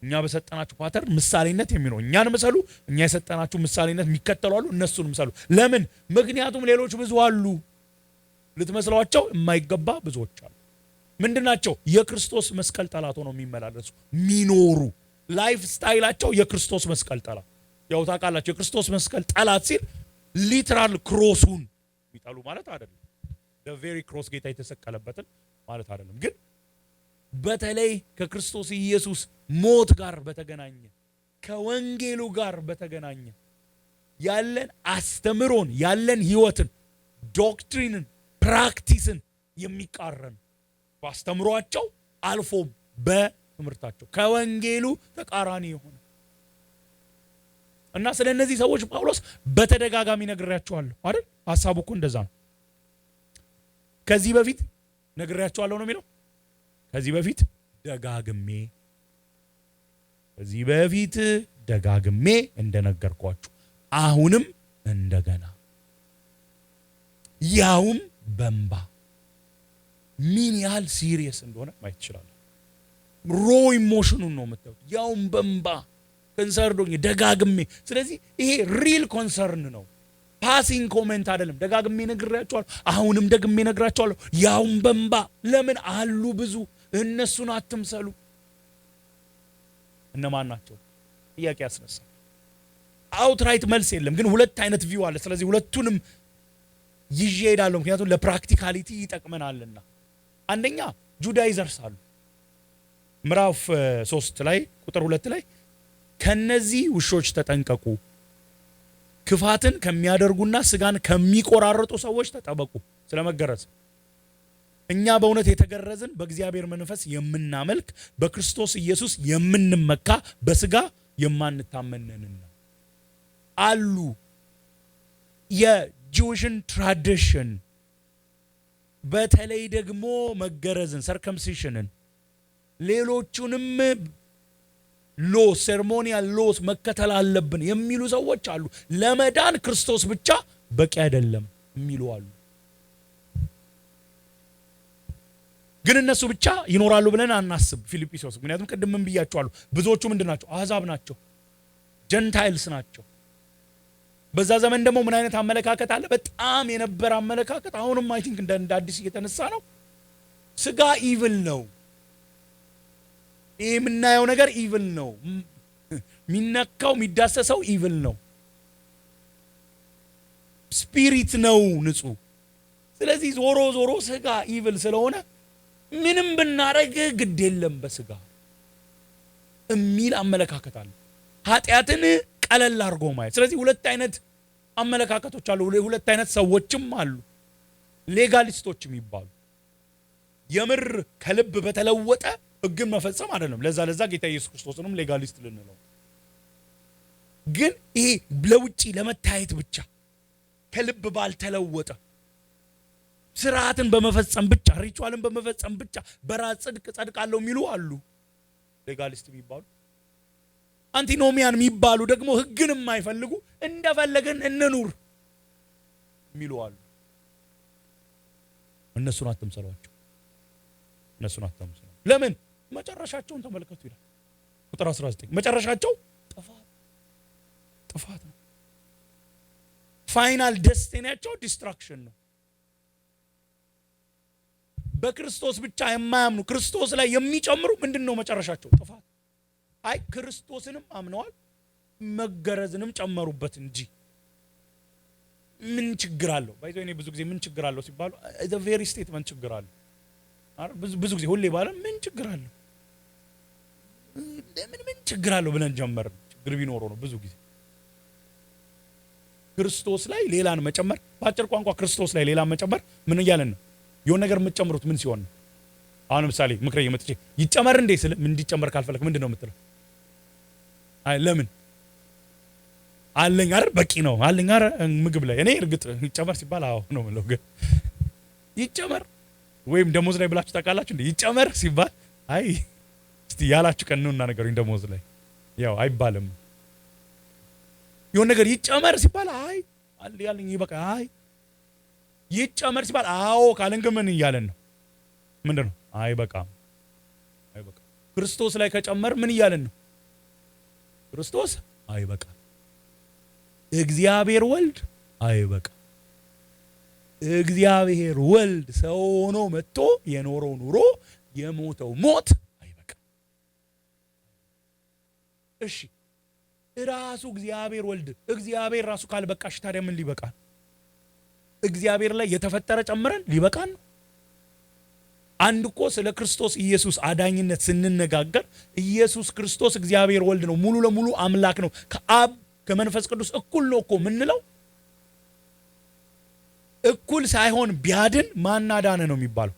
እኛ በሰጠናችሁ ፓተርን ምሳሌነት የሚኖሩ እኛን ምሰሉ፣ እኛ የሰጠናችሁ ምሳሌነት የሚከተሉ አሉ፣ እነሱን ምሰሉ። ለምን? ምክንያቱም ሌሎች ብዙ አሉ፣ ልትመስሏቸው የማይገባ ብዙዎች አሉ። ምንድናቸው? የክርስቶስ መስቀል ጠላት ሆነው የሚመላለሱ የሚኖሩ ላይፍ ስታይላቸው የክርስቶስ መስቀል ጠላት። ያው ታውቃላችሁ የክርስቶስ መስቀል ጠላት ሲል ሊትራል ክሮሱን የሚጠሉ ማለት አይደለም። the very cross ጌታ የተሰቀለበትን ማለት አይደለም። ግን በተለይ ከክርስቶስ ኢየሱስ ሞት ጋር በተገናኘ ከወንጌሉ ጋር በተገናኘ ያለን አስተምሮን ያለን ህይወትን ዶክትሪንን ፕራክቲስን የሚቃረን ባስተምሯቸው አልፎም በትምህርታቸው ከወንጌሉ ተቃራኒ የሆነ እና ስለነዚህ ሰዎች ጳውሎስ በተደጋጋሚ ነግሬያቸዋለሁ አይደል? ሐሳቡ እኮ እንደዛ ነው። ከዚህ በፊት ነግሬያቸዋለሁ ነው የሚለው። ከዚህ በፊት ደጋግሜ እንደነገርኳችሁ አሁንም እንደገና ያውም በእንባ ምን ያህል ሲሪየስ እንደሆነ ማየት ይችላል። ሮ ኢሞሽኑን ነው የምታዩት። ያውም በእንባ ኮንሰርዶኝ ደጋግሜ። ስለዚህ ይሄ ሪል ኮንሰርን ነው፣ ፓሲንግ ኮሜንት አይደለም። ደጋግሜ ነግራቸዋለሁ፣ አሁንም ደግሜ ነግራቸዋለሁ። ያውም በእንባ ለምን አሉ ብዙ፣ እነሱን አትምሰሉ። እነማን ናቸው? ጥያቄ ያስነሳል። አውትራይት መልስ የለም፣ ግን ሁለት አይነት ቪው አለ። ስለዚህ ሁለቱንም ይዤ እሄዳለሁ፣ ምክንያቱም ለፕራክቲካሊቲ ይጠቅመናልና። አንደኛ ጁዳይዘርስ አሉ። ምዕራፍ 3 ላይ ቁጥር 2 ላይ ከነዚህ ውሾች ተጠንቀቁ፣ ክፋትን ከሚያደርጉና ስጋን ከሚቆራረጡ ሰዎች ተጠበቁ። ስለመገረዝ እኛ በእውነት የተገረዝን በእግዚአብሔር መንፈስ የምናመልክ በክርስቶስ ኢየሱስ የምንመካ በስጋ የማንታመንንና አሉ። የጂውሽን ትራዲሽን በተለይ ደግሞ መገረዝን ሰርከምሲሽንን ሌሎቹንም ሎስ ሴርሞኒያል ሎስ መከተል አለብን የሚሉ ሰዎች አሉ። ለመዳን ክርስቶስ ብቻ በቂ አይደለም የሚሉ አሉ። ግን እነሱ ብቻ ይኖራሉ ብለን አናስብ ፊልጵስዩስ። ምክንያቱም ቅድምም ብያቸዋለሁ፣ ብዙዎቹ ምንድን ናቸው? አሕዛብ ናቸው፣ ጀንታይልስ ናቸው። በዛ ዘመን ደግሞ ምን አይነት አመለካከት አለ? በጣም የነበረ አመለካከት፣ አሁንም አይ ቲንክ እንደ አዲስ እየተነሳ ነው። ስጋ ኢቭል ነው፣ ይሄ የምናየው ነገር ኢቭል ነው፣ የሚነካው የሚዳሰሰው ኢቭል ነው፣ ስፒሪት ነው ንጹህ። ስለዚህ ዞሮ ዞሮ ስጋ ኢቭል ስለሆነ ምንም ብናረግ ግድ የለም በስጋ የሚል አመለካከት አለ። ኃጢአትን ቀለል አድርጎ ማየት። ስለዚህ ሁለት አይነት አመለካከቶች አሉ፣ ሁለት አይነት ሰዎችም አሉ። ሌጋሊስቶች የሚባሉ የምር ከልብ በተለወጠ ሕግን መፈጸም አይደለም። ለዛ ጌታ ኢየሱስ ክርስቶስንም ሌጋሊስት ልንለው። ግን ይሄ ለውጪ ለመታየት ብቻ ከልብ ባልተለወጠ ስርዓትን በመፈጸም ብቻ ሪቹዋልን በመፈጸም ብቻ በራስ ጽድቅ ጸድቃለሁ የሚሉ አሉ፣ ሌጋሊስት የሚባሉ። አንቲኖሚያን የሚባሉ ደግሞ ሕግን የማይፈልጉ እንደፈለገን እንኑር የሚሉ አሉ። እነሱን አትምሰሏቸው፣ እነሱን አትምሰሏቸው። ለምን? መጨረሻቸውን ተመልከቱ ይላል ቁጥር 19። መጨረሻቸው ጥፋት ነው። ፋይናል ደስቲኒያቸው ዲስትራክሽን ነው። በክርስቶስ ብቻ የማያምኑ ክርስቶስ ላይ የሚጨምሩ ምንድነው መጨረሻቸው? ጥፋት። አይ ክርስቶስንም አምነዋል መገረዝንም ጨመሩበት እንጂ ምን ችግር አለው? ባይዞ እኔ ብዙ ጊዜ ምን ችግር አለው ሲባሉ ዘ ቬሪ ስቴትመንት ችግር አለው። ብዙ ጊዜ ሁሌ ባለ ምን ችግር አለው ምን ችግር አለው ብለን ጀመርን። ችግር ቢኖረው ነው ብዙ ጊዜ ክርስቶስ ላይ ሌላን መጨመር። በአጭር ቋንቋ ክርስቶስ ላይ ሌላን መጨመር ምን እያለን ነው? የሆነ ነገር የምትጨምሩት ምን ሲሆን ነው? አሁን ለምሳሌ ምክሬ የመጥቼ ይጨመር እንዴ ስለ ምን እንዲጨመር ካልፈለክ ምንድነው የምትለው? አይ ለምን አለኝ አይደል በቂ ነው አለኝ አይደል ምግብ ላይ እኔ እርግጥ ይጨመር ሲባል አዎ ነው የምለው። ግን ይጨመር ወይም ደሞዝ ላይ ብላችሁ ታውቃላችሁ እንዴ? ይጨመር ሲባል አይ እስቲ ያላችሁ ቀን ነውና ነገሩኝ ደሞዝ ላይ ያው አይባልም። የሆነ ነገር ይጨመር ሲባል አይ አለ ያለኝ ይበቃ። አይ ይጨመር ሲባል አዎ ካለን ግን ምን እያለን ነው? ምንድነው? አይበቃም። ክርስቶስ ላይ ከጨመር ምን እያለን ነው? ክርስቶስ አይበቃም። እግዚአብሔር ወልድ አይበቃም። እግዚአብሔር ወልድ ሰው ሆኖ መጥቶ የኖረው ኑሮ የሞተው ሞት አይበቃም። እሺ ራሱ እግዚአብሔር ወልድ እግዚአብሔር ራሱ ካልበቃሽ ታዲያ ምን ሊበቃን? እግዚአብሔር ላይ የተፈጠረ ጨምረን ሊበቃን ነው? አንድ እኮ ስለ ክርስቶስ ኢየሱስ አዳኝነት ስንነጋገር ኢየሱስ ክርስቶስ እግዚአብሔር ወልድ ነው፣ ሙሉ ለሙሉ አምላክ ነው፣ ከአብ ከመንፈስ ቅዱስ እኩል ነው እኮ ምንለው። እኩል ሳይሆን ቢያድን ማን አዳነ ነው የሚባለው?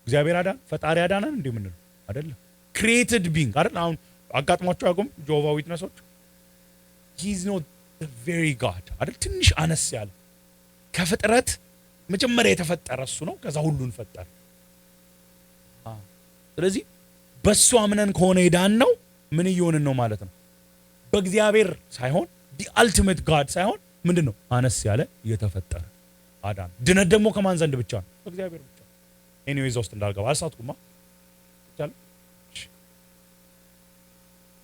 እግዚአብሔር አዳነ? ፈጣሪ አዳነ እንዴ ምንለው? አይደለም። ክሪኤትድ ቢንግ አይደል? አሁን አጋጥሟቸው ያቆም ጆቫ ዊትነሶች he is not the very God አይደል? ትንሽ አነስ ያለ ከፍጥረት መጀመሪያ የተፈጠረ እሱ ነው፣ ከዛ ሁሉን ፈጠረ። ስለዚህ በሱ አምነን ከሆነ ሄዳን ነው ምን እየሆንን ነው ማለት ነው? በእግዚአብሔር ሳይሆን the ultimate God ሳይሆን ምንድነው አነስ ያለ የተፈጠረ አዳም። ድነት ደግሞ ከማን ዘንድ ብቻ ነው? በእግዚአብሔር ብቻ። ኤኒዌይዝ ውስጥ እንዳልገባ አልሳትኩማ። ይቻላል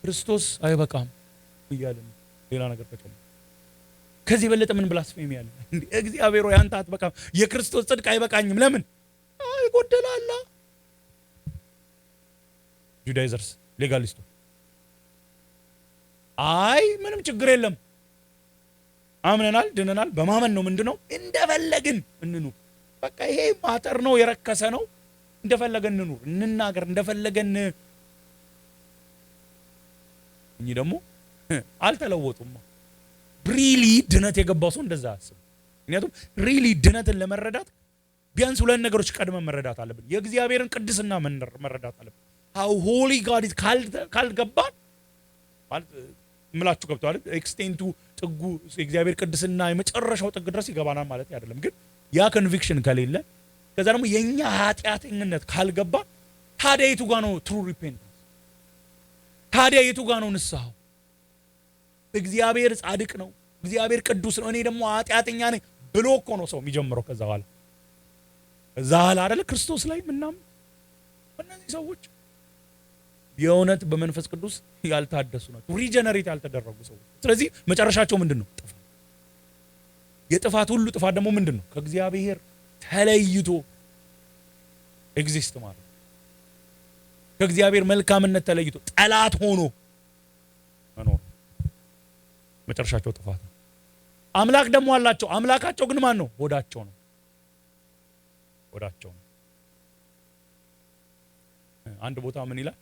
ክርስቶስ አይበቃም እያለን ሌላ ነገር ተጨምሮ ከዚህ በለጠ ምን ብላስፌሚ ያለ እንዴ? እግዚአብሔር ሆይ አንተ አትበቃም፣ የክርስቶስ ጽድቅ አይበቃኝም። ለምን አይጎደላላ? ጁዳይዘርስ ሌጋሊስቱ አይ ምንም ችግር የለም አምነናል፣ ድነናል። በማመን ነው ምንድነው እንደፈለግን እንኑር። በቃ ይሄ ማተር ነው፣ የረከሰ ነው። እንደፈለገን እንኑር፣ እንናገር፣ እንደፈለገን። እኚህ ደግሞ አልተለወጡም። ሪሊ ድነት የገባው ሰው እንደዛ አስብ። ምክንያቱም ሪሊ ድነትን ለመረዳት ቢያንስ ሁለት ነገሮች ቀድመን መረዳት አለብን። የእግዚአብሔርን ቅድስና መረዳት አለብን። how holy God is ካልገባን ማለት ምላችሁ ገብቷል። ኤክስቴንቱ ጥጉ የእግዚአብሔር ቅድስና የመጨረሻው ጥግ ድረስ ይገባናል ማለት አይደለም። ግን ያ ኮንቪክሽን ከሌለ ከዛ ደግሞ የኛ ኃጢአተኝነት ካልገባ ታዲያ የቱ ጋር ነው ትሩ ሪፔንታንስ? ታዲያ የቱ ጋር ነው ንስሐው? እግዚአብሔር ጻድቅ ነው፣ እግዚአብሔር ቅዱስ ነው፣ እኔ ደግሞ ኃጢአተኛ ነኝ ብሎ እኮ ነው ሰው የሚጀምረው። ከዛ በኋላ አይደለ ክርስቶስ ላይ ምናምን እነዚህ ሰዎች የእውነት በመንፈስ ቅዱስ ያልታደሱ ናቸው፣ ሪጀነሬት ያልተደረጉ ሰዎች። ስለዚህ መጨረሻቸው ምንድነው? ጥፋት። የጥፋት ሁሉ ጥፋት ደግሞ ምንድነው? ከእግዚአብሔር ተለይቶ ኤግዚስት ማለት ከእግዚአብሔር መልካምነት ተለይቶ ጠላት ሆኖ መኖር መጨረሻቸው ጥፋት ነው። አምላክ ደግሞ አላቸው። አምላካቸው ግን ማን ነው? ሆዳቸው ነው። ሆዳቸው ነው። አንድ ቦታ ምን ይላል?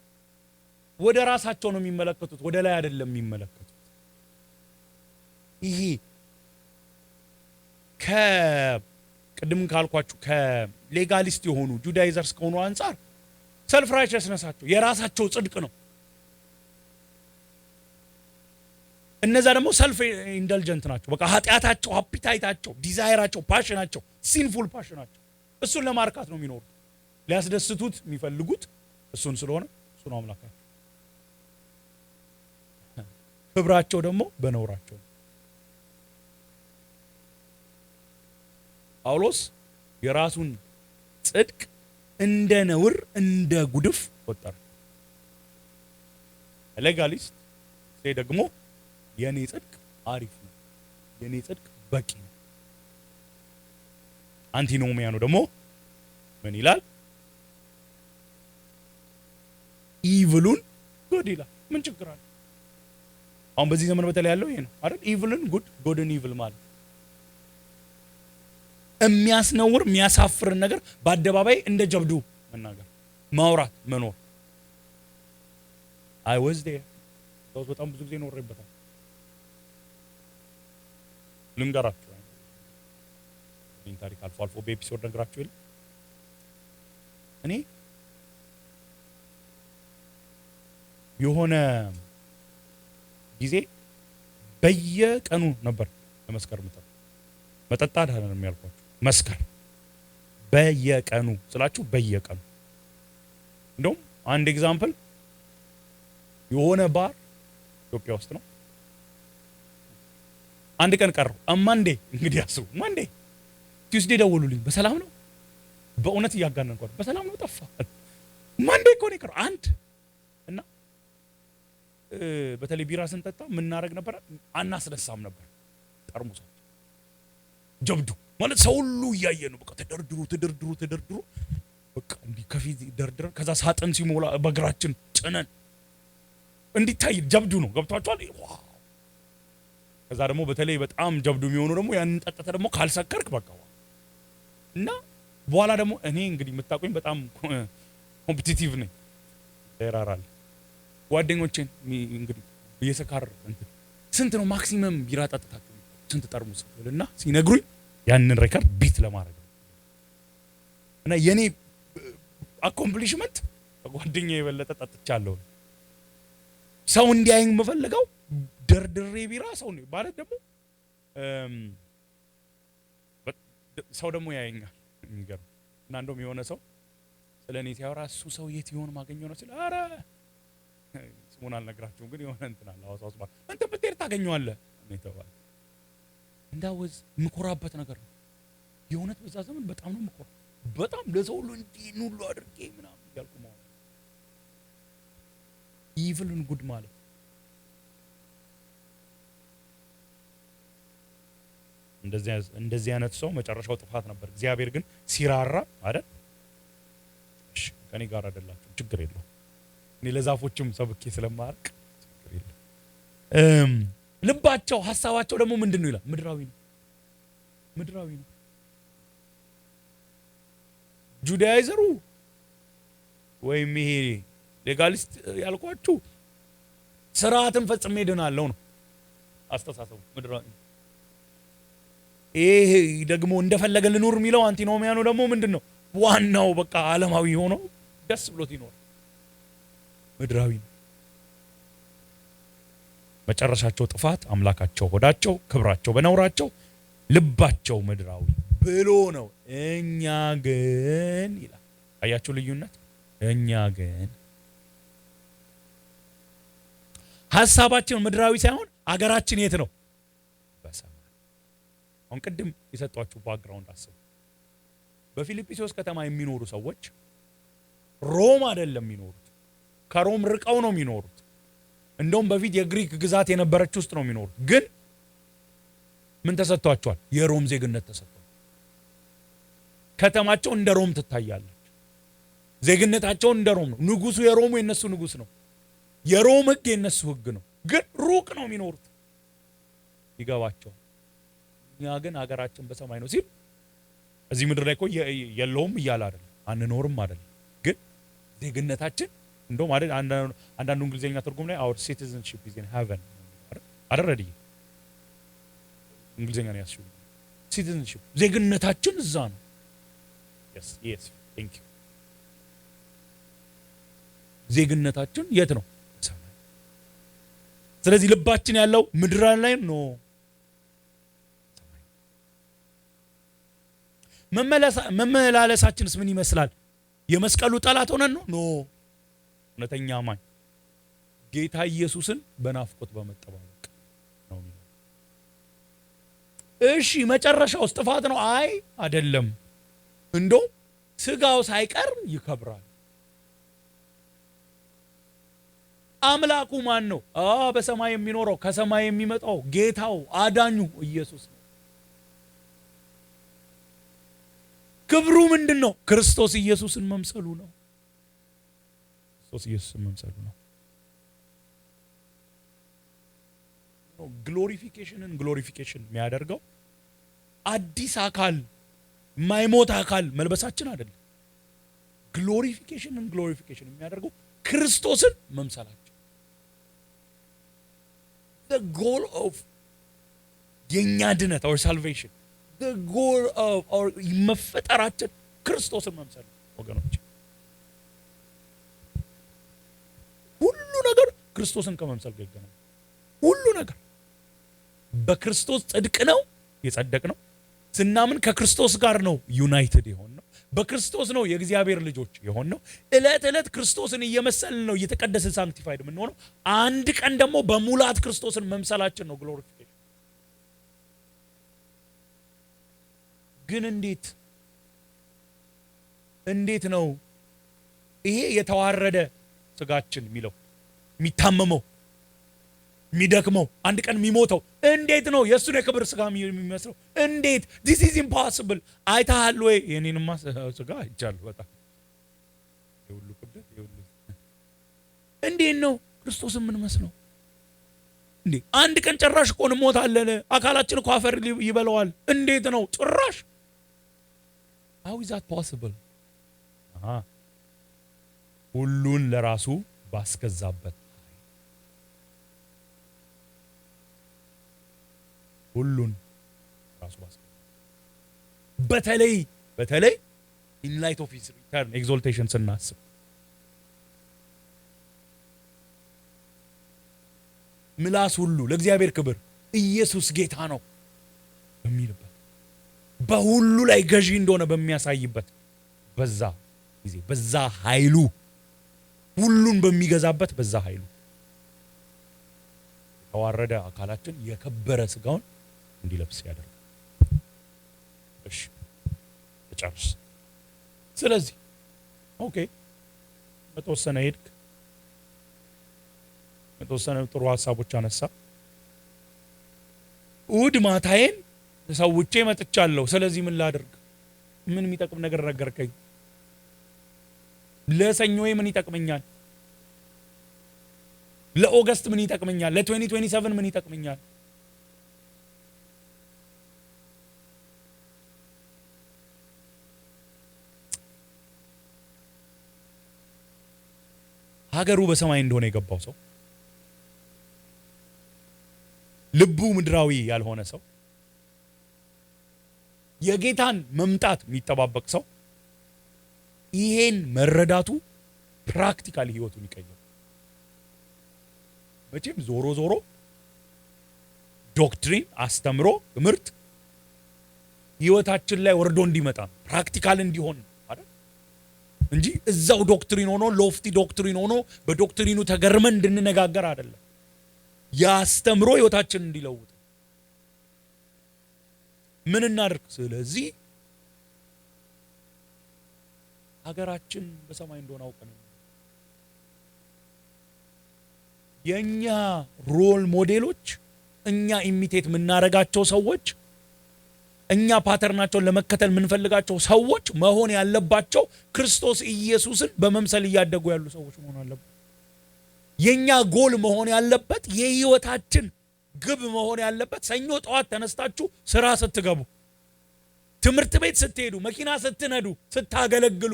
ወደ ራሳቸው ነው የሚመለከቱት፣ ወደ ላይ አይደለም የሚመለከቱት። ይሄ ከቅድም ካልኳችሁ ከሌጋሊስት የሆኑ ጁዳይዘርስ ከሆኑ አንፃር ሰልፍ ራይቸስነሳቸው የራሳቸው ጽድቅ ነው። እነዛ ደግሞ ሰልፍ ኢንደልጀንት ናቸው። በቃ ኃጢአታቸው፣ አፒታይታቸው፣ ዲዛይራቸው፣ ፓሽናቸው ሲንፉል ፓሽናቸው እሱን ለማርካት ነው የሚኖሩት። ሊያስደስቱት የሚፈልጉት እሱን ስለሆነ እሱ ነው አምላካቸው። ክብራቸው ደግሞ በነውራቸው። ጳውሎስ የራሱን ጽድቅ እንደ ነውር እንደ ጉድፍ ቆጠረ። ሌጋሊስት ደግሞ የኔ ጽድቅ አሪፍ ነው፣ የኔ ጽድቅ በቂ ነው። አንቲኖሚያኑ ደግሞ ምን ይላል? ኢቭሉን ጉድ ይላል። ምን ችግር አለ? አሁን በዚህ ዘመን በተለይ ያለው ይሄ ነው አይደል? ኢቭልን ጉድ፣ ጉድን ኢቭል ማለት የሚያስነውር የሚያሳፍርን ነገር በአደባባይ እንደ ጀብዱ መናገር፣ ማውራት፣ መኖር። አይ ወዝ ዴር በጣም ብዙ ጊዜ ኖሬበታል። ልንገራችሁ ይህን ታሪክ አልፎ አልፎ በኤፒሶድ ነግራችሁ የለ እኔ የሆነ ጊዜ በየቀኑ ነበር ለመስከር መጠጣት አይደለም ያልኳችሁ፣ መስከር በየቀኑ ስላችሁ በየቀኑ። እንደውም አንድ ኤግዛምፕል የሆነ ባር ኢትዮጵያ ውስጥ ነው። አንድ ቀን ቀረው ማንዴ፣ እንግዲህ አስቡ፣ ማንዴ ቲውስዴ ደወሉልኝ። በሰላም ነው? በእውነት እያጋነንኩ ነው። በሰላም ነው? ጠፋ። ማንዴ እኮ ነው የቀረው አንድ እና በተለይ ቢራ ስንጠጣ ምናረግ ነበር? አናስነሳም ነበር ጠርሙሳችን። ጀብዱ ማለት ሰው ሁሉ እያየ ነው። በቃ ተደርድሩ በቃ እንዲህ ከፊት ደርድረን ከዛ ሳጥን ሲሞላ በእግራችን ጭነን እንዲታይ ጀብዱ ነው። ገብቷችኋል? ዋው! ከዛ ደግሞ በተለይ በጣም ጀብዱ የሚሆኑ ደግሞ ያን ጠጥተ ደግሞ ካልሰከርክ በቃ እና በኋላ ደግሞ እኔ እንግዲህ የምታውቁኝ በጣም ኮምፒቲቲቭ ነኝ። ተራራል ጓደኞቼን እንግዲህ በየሰካር ስንት ነው ማክሲመም ቢራ ጠጥታችሁ ስንት ጠርሙስ እና ሲነግሩኝ ያንን ሬከርድ ቢት ለማድረግ እና የኔ አኮምፕሊሽመንት ከጓደኛዬ የበለጠ ጠጥቻለሁ። ሰው እንዲያየኝ የምፈልገው ደርድሬ ቢራ ሰው ነው ማለት ደግሞ ሰው ደግሞ ያየኛል። የሚገርም እና እንደውም የሆነ ሰው ስለኔ ሲያወራ እሱ ሰው የት ይሆን ማገኘው ነው ሲል፣ አረ ስሙን አልነግራችሁም ግን የሆነ እንትን አለ ሐዋሳ ውስጥ እንትን ብትሄድ ታገኘዋለህ ነው የተባለ። እንዳውዝ ምኮራበት ነገር ነው የእውነት በዛ ዘመን በጣም ነው ምኮራ። በጣም ለሰው ሁሉ እንዲህ ሁሉ አድርጌ ምናምን እያልኩ ማለት ኢቭልን ጉድ ማለት እንደዚህ አይነት ሰው መጨረሻው ጥፋት ነበር። እግዚአብሔር ግን ሲራራ አይደል እሺ ከኔ ጋር አይደላችሁ ችግር የለው እኔ ለዛፎችም ሰብኬ ስለማርቅ ችግር የለም። ልባቸው ሐሳባቸው ደግሞ ምንድነው ይላል? ምድራዊ ነው። ምድራዊ ነው። ጁዳይዘሩ ወይም ይሄ ሌጋሊስት ያልኳችሁ ስርዓትን ፈጽሜ ድናለሁ ነው አስተሳሰቡ ምድራዊ። ይሄ ደግሞ እንደፈለገ ልኑር የሚለው አንቲኖሚያኑ ደግሞ ምንድነው? ዋናው በቃ ዓለማዊ ሆኖ ደስ ብሎት ይኖር ምድራዊ ነው። መጨረሻቸው ጥፋት፣ አምላካቸው ሆዳቸው፣ ክብራቸው በነውራቸው፣ ልባቸው ምድራዊ ብሎ ነው። እኛ ግን ይላል። አያችሁ ልዩነት? እኛ ግን ሐሳባችን ምድራዊ ሳይሆን አገራችን የት ነው? በሰማይ። አሁን ቅድም የሰጧችሁ ባክግራውንድ አስቡ። በፊልጵስዩስ ከተማ የሚኖሩ ሰዎች ሮም አይደለም የሚኖሩት፣ ከሮም ርቀው ነው የሚኖሩት። እንደውም በፊት የግሪክ ግዛት የነበረች ውስጥ ነው የሚኖሩት። ግን ምን ተሰጥቷቸዋል? የሮም ዜግነት ተሰጥቷል። ከተማቸው እንደ ሮም ትታያለች። ዜግነታቸው እንደ ሮም ነው። ንጉሱ የሮሙ የነሱ ንጉስ ነው። የሮም ሕግ የነሱ ሕግ ነው። ግን ሩቅ ነው የሚኖሩት። ይገባቸው። እኛ ግን ሀገራችን በሰማይ ነው ሲል እዚህ ምድር ላይ እኮ የለውም እያለ አይደለም፣ አንኖርም አይደለም። ግን ዜግነታችን እንደውም አይደል አንዳንዱ እንግሊዘኛ ትርጉም ላይ our citizenship is in heaven አደረድይ እንግሊዘኛ ነው ያስሽው። citizenship ዜግነታችን እዛ ነው። yes thank you ዜግነታችን የት ነው? ሰማይ። ስለዚህ ልባችን ያለው ምድር ላይ ነው። መመላለሳችንስ ምን ይመስላል? የመስቀሉ ጠላት ሆነን ነው? ኖ እውነተኛ አማኝ ጌታ ኢየሱስን በናፍቆት በመጠባበቅ ነው። እሺ መጨረሻውስ ጥፋት ነው? አይ አይደለም። እንደው ስጋው ሳይቀር ይከብራል። አምላኩ ማን ነው? በሰማይ የሚኖረው ከሰማይ የሚመጣው ጌታው አዳኙ ኢየሱስ ነው። ክብሩ ምንድነው? ክርስቶስ ኢየሱስን መምሰሉ ነው። ክርስቶስ ኢየሱስን መምሰሉ ነው። ግሎሪፊኬሽን የሚያደርገው አዲስ አካል ማይሞት አካል መልበሳችን አይደለም። ግሎሪፊኬሽን የሚያደርገው ክርስቶስን መምሰላችን። the goal of የኛ ድነት our salvation, the goal of our መፈጠራችን ክርስቶስን መምሰል ወገኖች። ሁሉ ነገር ክርስቶስን ከመምሰል ጋር ነው። ሁሉ ነገር በክርስቶስ ጽድቅ ነው የጸደቅ ነው። ስናምን ከክርስቶስ ጋር ነው ዩናይትድ የሆን ነው። በክርስቶስ ነው የእግዚአብሔር ልጆች የሆን ነው። እለት እለት ክርስቶስን እየመሰልን ነው እየተቀደስን ሳንክቲፋይድ የምንሆነው። አንድ ቀን ደግሞ በሙላት ክርስቶስን መምሰላችን ነው ግሎሪፊኬሽን። ግን እንዴት ነው ይሄ የተዋረደ ስጋችን የሚለው የሚታመመው የሚደክመው አንድ ቀን የሚሞተው እንዴት ነው የእሱን የክብር ስጋ የሚመስለው? እንዴት? this is impossible። አይተሃል ወይ? የኔንማ ስጋ አይቻለሁ። በጣም የሁሉ ክብደት የሁሉ እንዴት ነው ክርስቶስን የምንመስለው? እንዴ አንድ ቀን ጭራሽ እኮ እንሞታለን። አካላችን እኮ አፈር ይበላዋል። እንዴት ነው ጭራሽ? how is that possible? ሁሉን ለራሱ ባስገዛበት ሁሉን ራሱ ባስገዛበት በተለይ in light of his return exaltation ስናስብ ምላስ ሁሉ ለእግዚአብሔር ክብር ኢየሱስ ጌታ ነው በሚልበት በሁሉ ላይ ገዢ እንደሆነ በሚያሳይበት በዛ ጊዜ በዛ ኃይሉ ሁሉን በሚገዛበት በዛ ኃይሉ ተዋረደ አካላችን የከበረ ስጋውን እንዲለብስ ያደርጋል። እሺ ተጨርስ። ስለዚህ ኦኬ በተወሰነ ሄድክ፣ በተወሰነ ጥሩ ሀሳቦች አነሳ። እሑድ ማታዬን ሰውቼ መጥቻለሁ። ስለዚህ ምን ላድርግ? ምን የሚጠቅም ነገር ነገርከኝ? ለሰኞዬ ምን ይጠቅመኛል? ለኦገስት ምን ይጠቅመኛል? ለ2027 ምን ይጠቅመኛል? ሀገሩ በሰማይ እንደሆነ የገባው ሰው፣ ልቡ ምድራዊ ያልሆነ ሰው፣ የጌታን መምጣት የሚጠባበቅ ሰው ይሄን መረዳቱ ፕራክቲካሊ ህይወቱን ይቀየራል። መቼም ዞሮ ዞሮ ዶክትሪን አስተምሮ ትምህርት ህይወታችን ላይ ወርዶ እንዲመጣ ፕራክቲካል እንዲሆን አይደል እንጂ እዛው ዶክትሪን ሆኖ ሎፍቲ ዶክትሪን ሆኖ በዶክትሪኑ ተገርመን እንድንነጋገር አይደለም። ያስተምሮ ህይወታችን እንዲለውጥ ምን እናድርግ? ስለዚህ ሀገራችን በሰማይ እንደሆነ አውቀን የኛ ሮል ሞዴሎች፣ እኛ ኢሚቴት የምናረጋቸው ሰዎች፣ እኛ ፓተርናቸውን ለመከተል የምንፈልጋቸው ሰዎች መሆን ያለባቸው ክርስቶስ ኢየሱስን በመምሰል እያደጉ ያሉ ሰዎች መሆን አለበት። የኛ ጎል መሆን ያለበት፣ የህይወታችን ግብ መሆን ያለበት ሰኞ ጠዋት ተነስታችሁ ስራ ስትገቡ፣ ትምህርት ቤት ስትሄዱ፣ መኪና ስትነዱ፣ ስታገለግሉ፣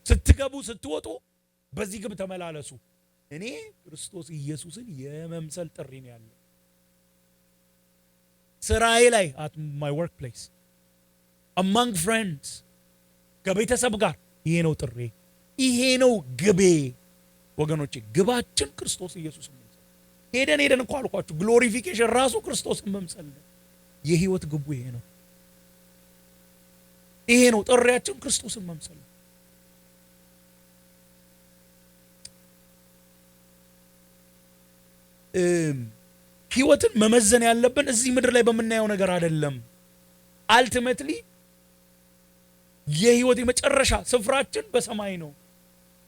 ስትገቡ፣ ስትወጡ በዚህ ግብ ተመላለሱ። እኔ ክርስቶስ ኢየሱስን የመምሰል ጥሪ ነው ያለው። ስራዬ ላይ at my workplace among friends ከቤተሰብ ጋር ይሄ ነው ጥሪ፣ ይሄ ነው ግቤ። ወገኖቼ ግባችን ክርስቶስ ኢየሱስን መምሰል። ሄደን እኮ አልኳችሁ ግሎሪፊኬሽን ራሱ ክርስቶስን መምሰል ነው። የህይወት ግቡ ይሄ ነው። ይሄ ነው ጥሪያችን፣ ክርስቶስን መምሰል። ህይወትን መመዘን ያለብን እዚህ ምድር ላይ በምናየው ነገር አይደለም። አልቲሜትሊ የህይወት የመጨረሻ ስፍራችን በሰማይ ነው።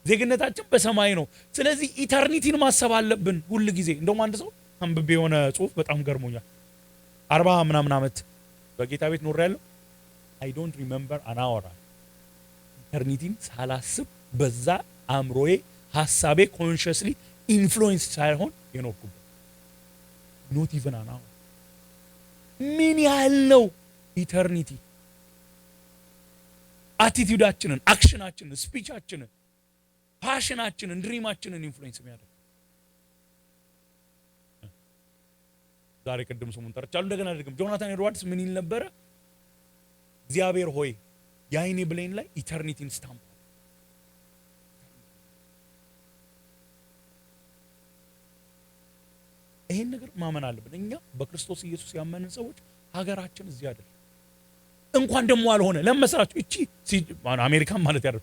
ዜግነታችን በሰማይ ነው። ስለዚህ ኢተርኒቲን ማሰብ አለብን ሁል ጊዜ። እንደውም አንድ ሰው አንብቤ የሆነ ጽሁፍ በጣም ገርሞኛል። 40 ምናምን ዓመት በጌታ ቤት ኖሬያለሁ። I don't remember an hour ኢተርኒቲን ሳላስብ በዛ አእምሮዬ ሐሳቤ ኮንሺየስሊ ኢንፍሉዌንስ ሳይሆን የኖርኩበት ኖት ኢቨን አን አወር። ምን ያህል ነው ኢተርኒቲ አቲቲዩዳችንን፣ አክሽናችንን፣ ስፒቻችንን፣ ፓሽናችንን፣ ድሪማችንን ኢንፍሉዌንስ የሚያደርግ። ዛሬ ቅድም ስሙን ጠርቻለሁ፣ እንደገና ደግም ጆናታን ኤድዋርድስ ምን ይል ነበረ? እግዚአብሔር ሆይ የአይኔ ብሌን ላይ ኢተርኒቲን ስታምፕ። ይሄን ነገር ማመን አለብን። እኛ በክርስቶስ ኢየሱስ ያመንን ሰዎች ሀገራችን እዚህ አይደለም። እንኳን ደሞ አልሆነ ለምሳሌ እቺ አሜሪካን ማለት ያደረ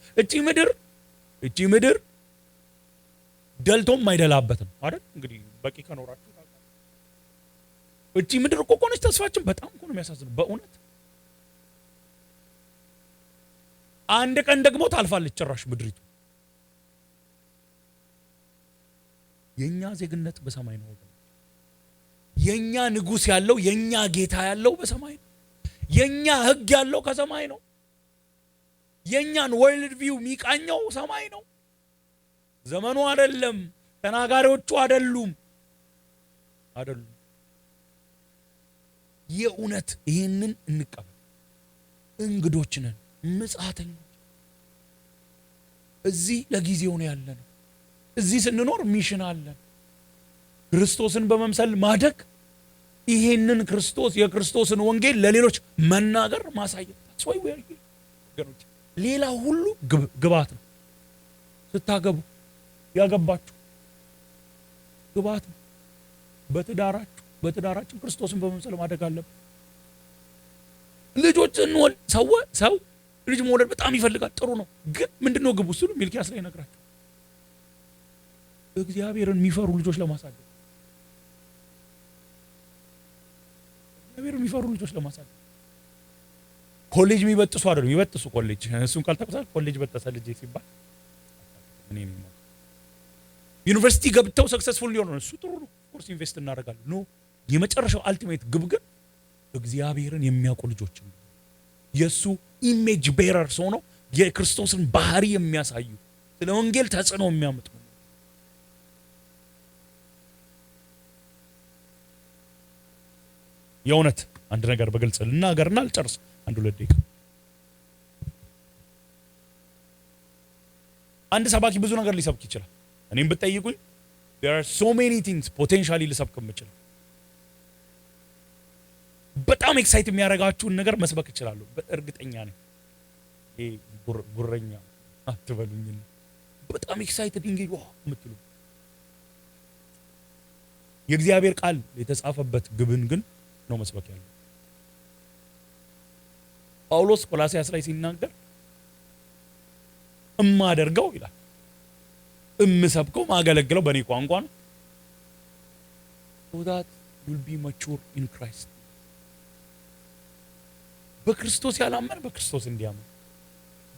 እቺ ምድር ደልቶም አይደላበትም አይደል? እንግዲህ በቂ ከኖራችሁ እቺ ምድር እኮ ቆነች ተስፋችን በጣም እኮ ነው የሚያሳዝነው በእውነት። አንድ ቀን ደግሞ ታልፋለች ጭራሽ ምድሪቱ። የኛ ዜግነት በሰማይ ነው። የኛ ንጉስ ያለው የኛ ጌታ ያለው በሰማይ ነው። የኛ ህግ ያለው ከሰማይ ነው። የኛን ወርልድ ቪው የሚቃኘው ሰማይ ነው። ዘመኑ አይደለም፣ ተናጋሪዎቹ አይደሉም። የእውነት ይሄንን እንቀበል። እንግዶች ነን፣ ምጽአተኞች። እዚህ ለጊዜው ነው ያለነው። እዚህ ስንኖር ሚሽን አለን። ክርስቶስን በመምሰል ማደግ፣ ይሄንን ክርስቶስ የክርስቶስን ወንጌል ለሌሎች መናገር፣ ማሳየት። ወይ ወገኖች ሌላ ሁሉ ግባት ነው። ስታገቡ ያገባችሁ ግባት ነው። በትዳራችን ክርስቶስን በመምሰል ማደግ አለብን። ልጆች እንወልድ። ሰው ልጅ መውለድ በጣም ይፈልጋል፣ ጥሩ ነው። ግን ምንድነው ግቡ? እሱ ሚልኪያስ ላይ ይነግራቸው እግዚአብሔርን የሚፈሩ ልጆች ለማሳደግ እግዚአብሔር የሚፈሩ ልጆች ለማሳደግ ኮሌጅ የሚበጥሱ አይደሉም። ይበጥሱ ኮሌጅ እሱን ካልተቀበል ኮሌጅ በጠሰ ልጅ ሲባል ምን ነው ዩኒቨርሲቲ ገብተው ሰክሰስፉል ሊሆኑ ነው። እሱ ጥሩ ነው። ኮርስ ኢንቨስት እናደርጋለን። ኖ የመጨረሻው አልቲሜት ግብ ግን እግዚአብሔርን የሚያውቁ ልጆች ነው። የሱ ኢሜጅ ቤረርስ ሆነው የክርስቶስን ባህሪ የሚያሳዩ ስለ ወንጌል ተጽዕኖ የሚያመጡ የእውነት አንድ ነገር በግልጽ ልናገርና ልጨርስ። አንድ ሁለት ደቂቃ። አንድ ሰባኪ ብዙ ነገር ሊሰብክ ይችላል። እኔም ብትጠይቁኝ there are so many things potentially ልሰብክ የምችል በጣም ኤክሳይት የሚያደርጋችሁን ነገር መስበክ እችላለሁ። እርግጠኛ ነኝ። ይሄ ጉረኛ አትበሉኝ። በጣም ኤክሳይትድ እንግዲህ ዋው የምትሉ የእግዚአብሔር ቃል የተጻፈበት ግብን ግን ነው መስበክ ያለው። ጳውሎስ ቆላስይስ ላይ ሲናገር እማደርገው ይላል እምሰብከው ማገለግለው በእኔ ቋንቋ ነው so that you'll be mature in Christ። በክርስቶስ ያላመነ በክርስቶስ እንዲያመን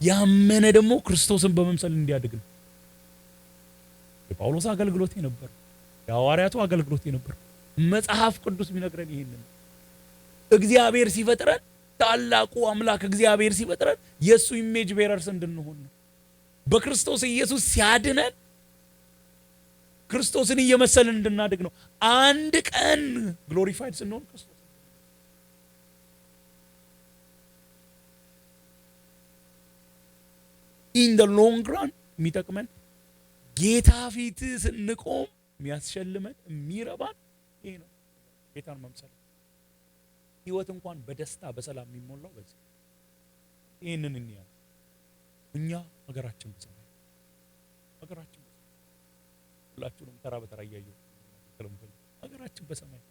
ያመነ ደግሞ ክርስቶስን በመምሰል እንዲያድግ ነው። የጳውሎስ አገልግሎት ነበር፣ የሐዋርያቱ አገልግሎት ነበር። መጽሐፍ ቅዱስ የሚነግረን ይሄንን እግዚአብሔር ሲፈጥረን ታላቁ አምላክ እግዚአብሔር ሲፈጥረን የሱ ኢሜጅ ቤረርስ እንድንሆን ነው። በክርስቶስ ኢየሱስ ሲያድነን ክርስቶስን እየመሰልን እንድናድግ ነው። አንድ ቀን ግሎሪፋይድ ስንሆን ክርስቶስ ኢን ዘ ሎንግ ራን የሚጠቅመን ጌታ ፊት ስንቆም የሚያስሸልመን የሚረባን ይሄ ነው፣ ጌታን መምሰል። ህይወት እንኳን በደስታ በሰላም የሚሞላው በዚህ ይሄንን እንያ እኛ ሀገራችን በሰማይ ሀገራችን ሁላችሁንም ተራ በተራ እያየሁ ሀገራችን በሰማይ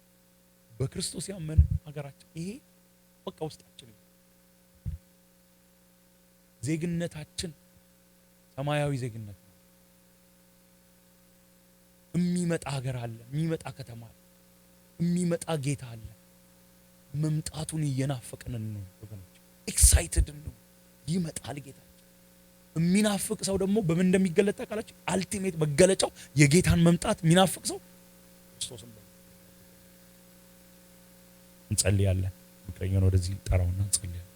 በክርስቶስ ያመነ ሀገራችን ይሄ በቃ ውስጣችን ዜግነታችን ሰማያዊ ዜግነት ነው። የሚመጣ ሀገር አለ፣ የሚመጣ ከተማ አለ፣ የሚመጣ ጌታ አለ። መምጣቱን እየናፈቅን ነው ወገኖች፣ ኤክሳይትድ ነው። ይመጣል ጌታ። የሚናፍቅ ሰው ደግሞ በምን እንደሚገለጥ ታውቃላችሁ? አልቲሜት መገለጫው የጌታን መምጣት የሚናፍቅ ሰው ክርስቶስን እንጸልያለን። ምክንያቱም ወደዚህ ጠራውና እንጸልያለን።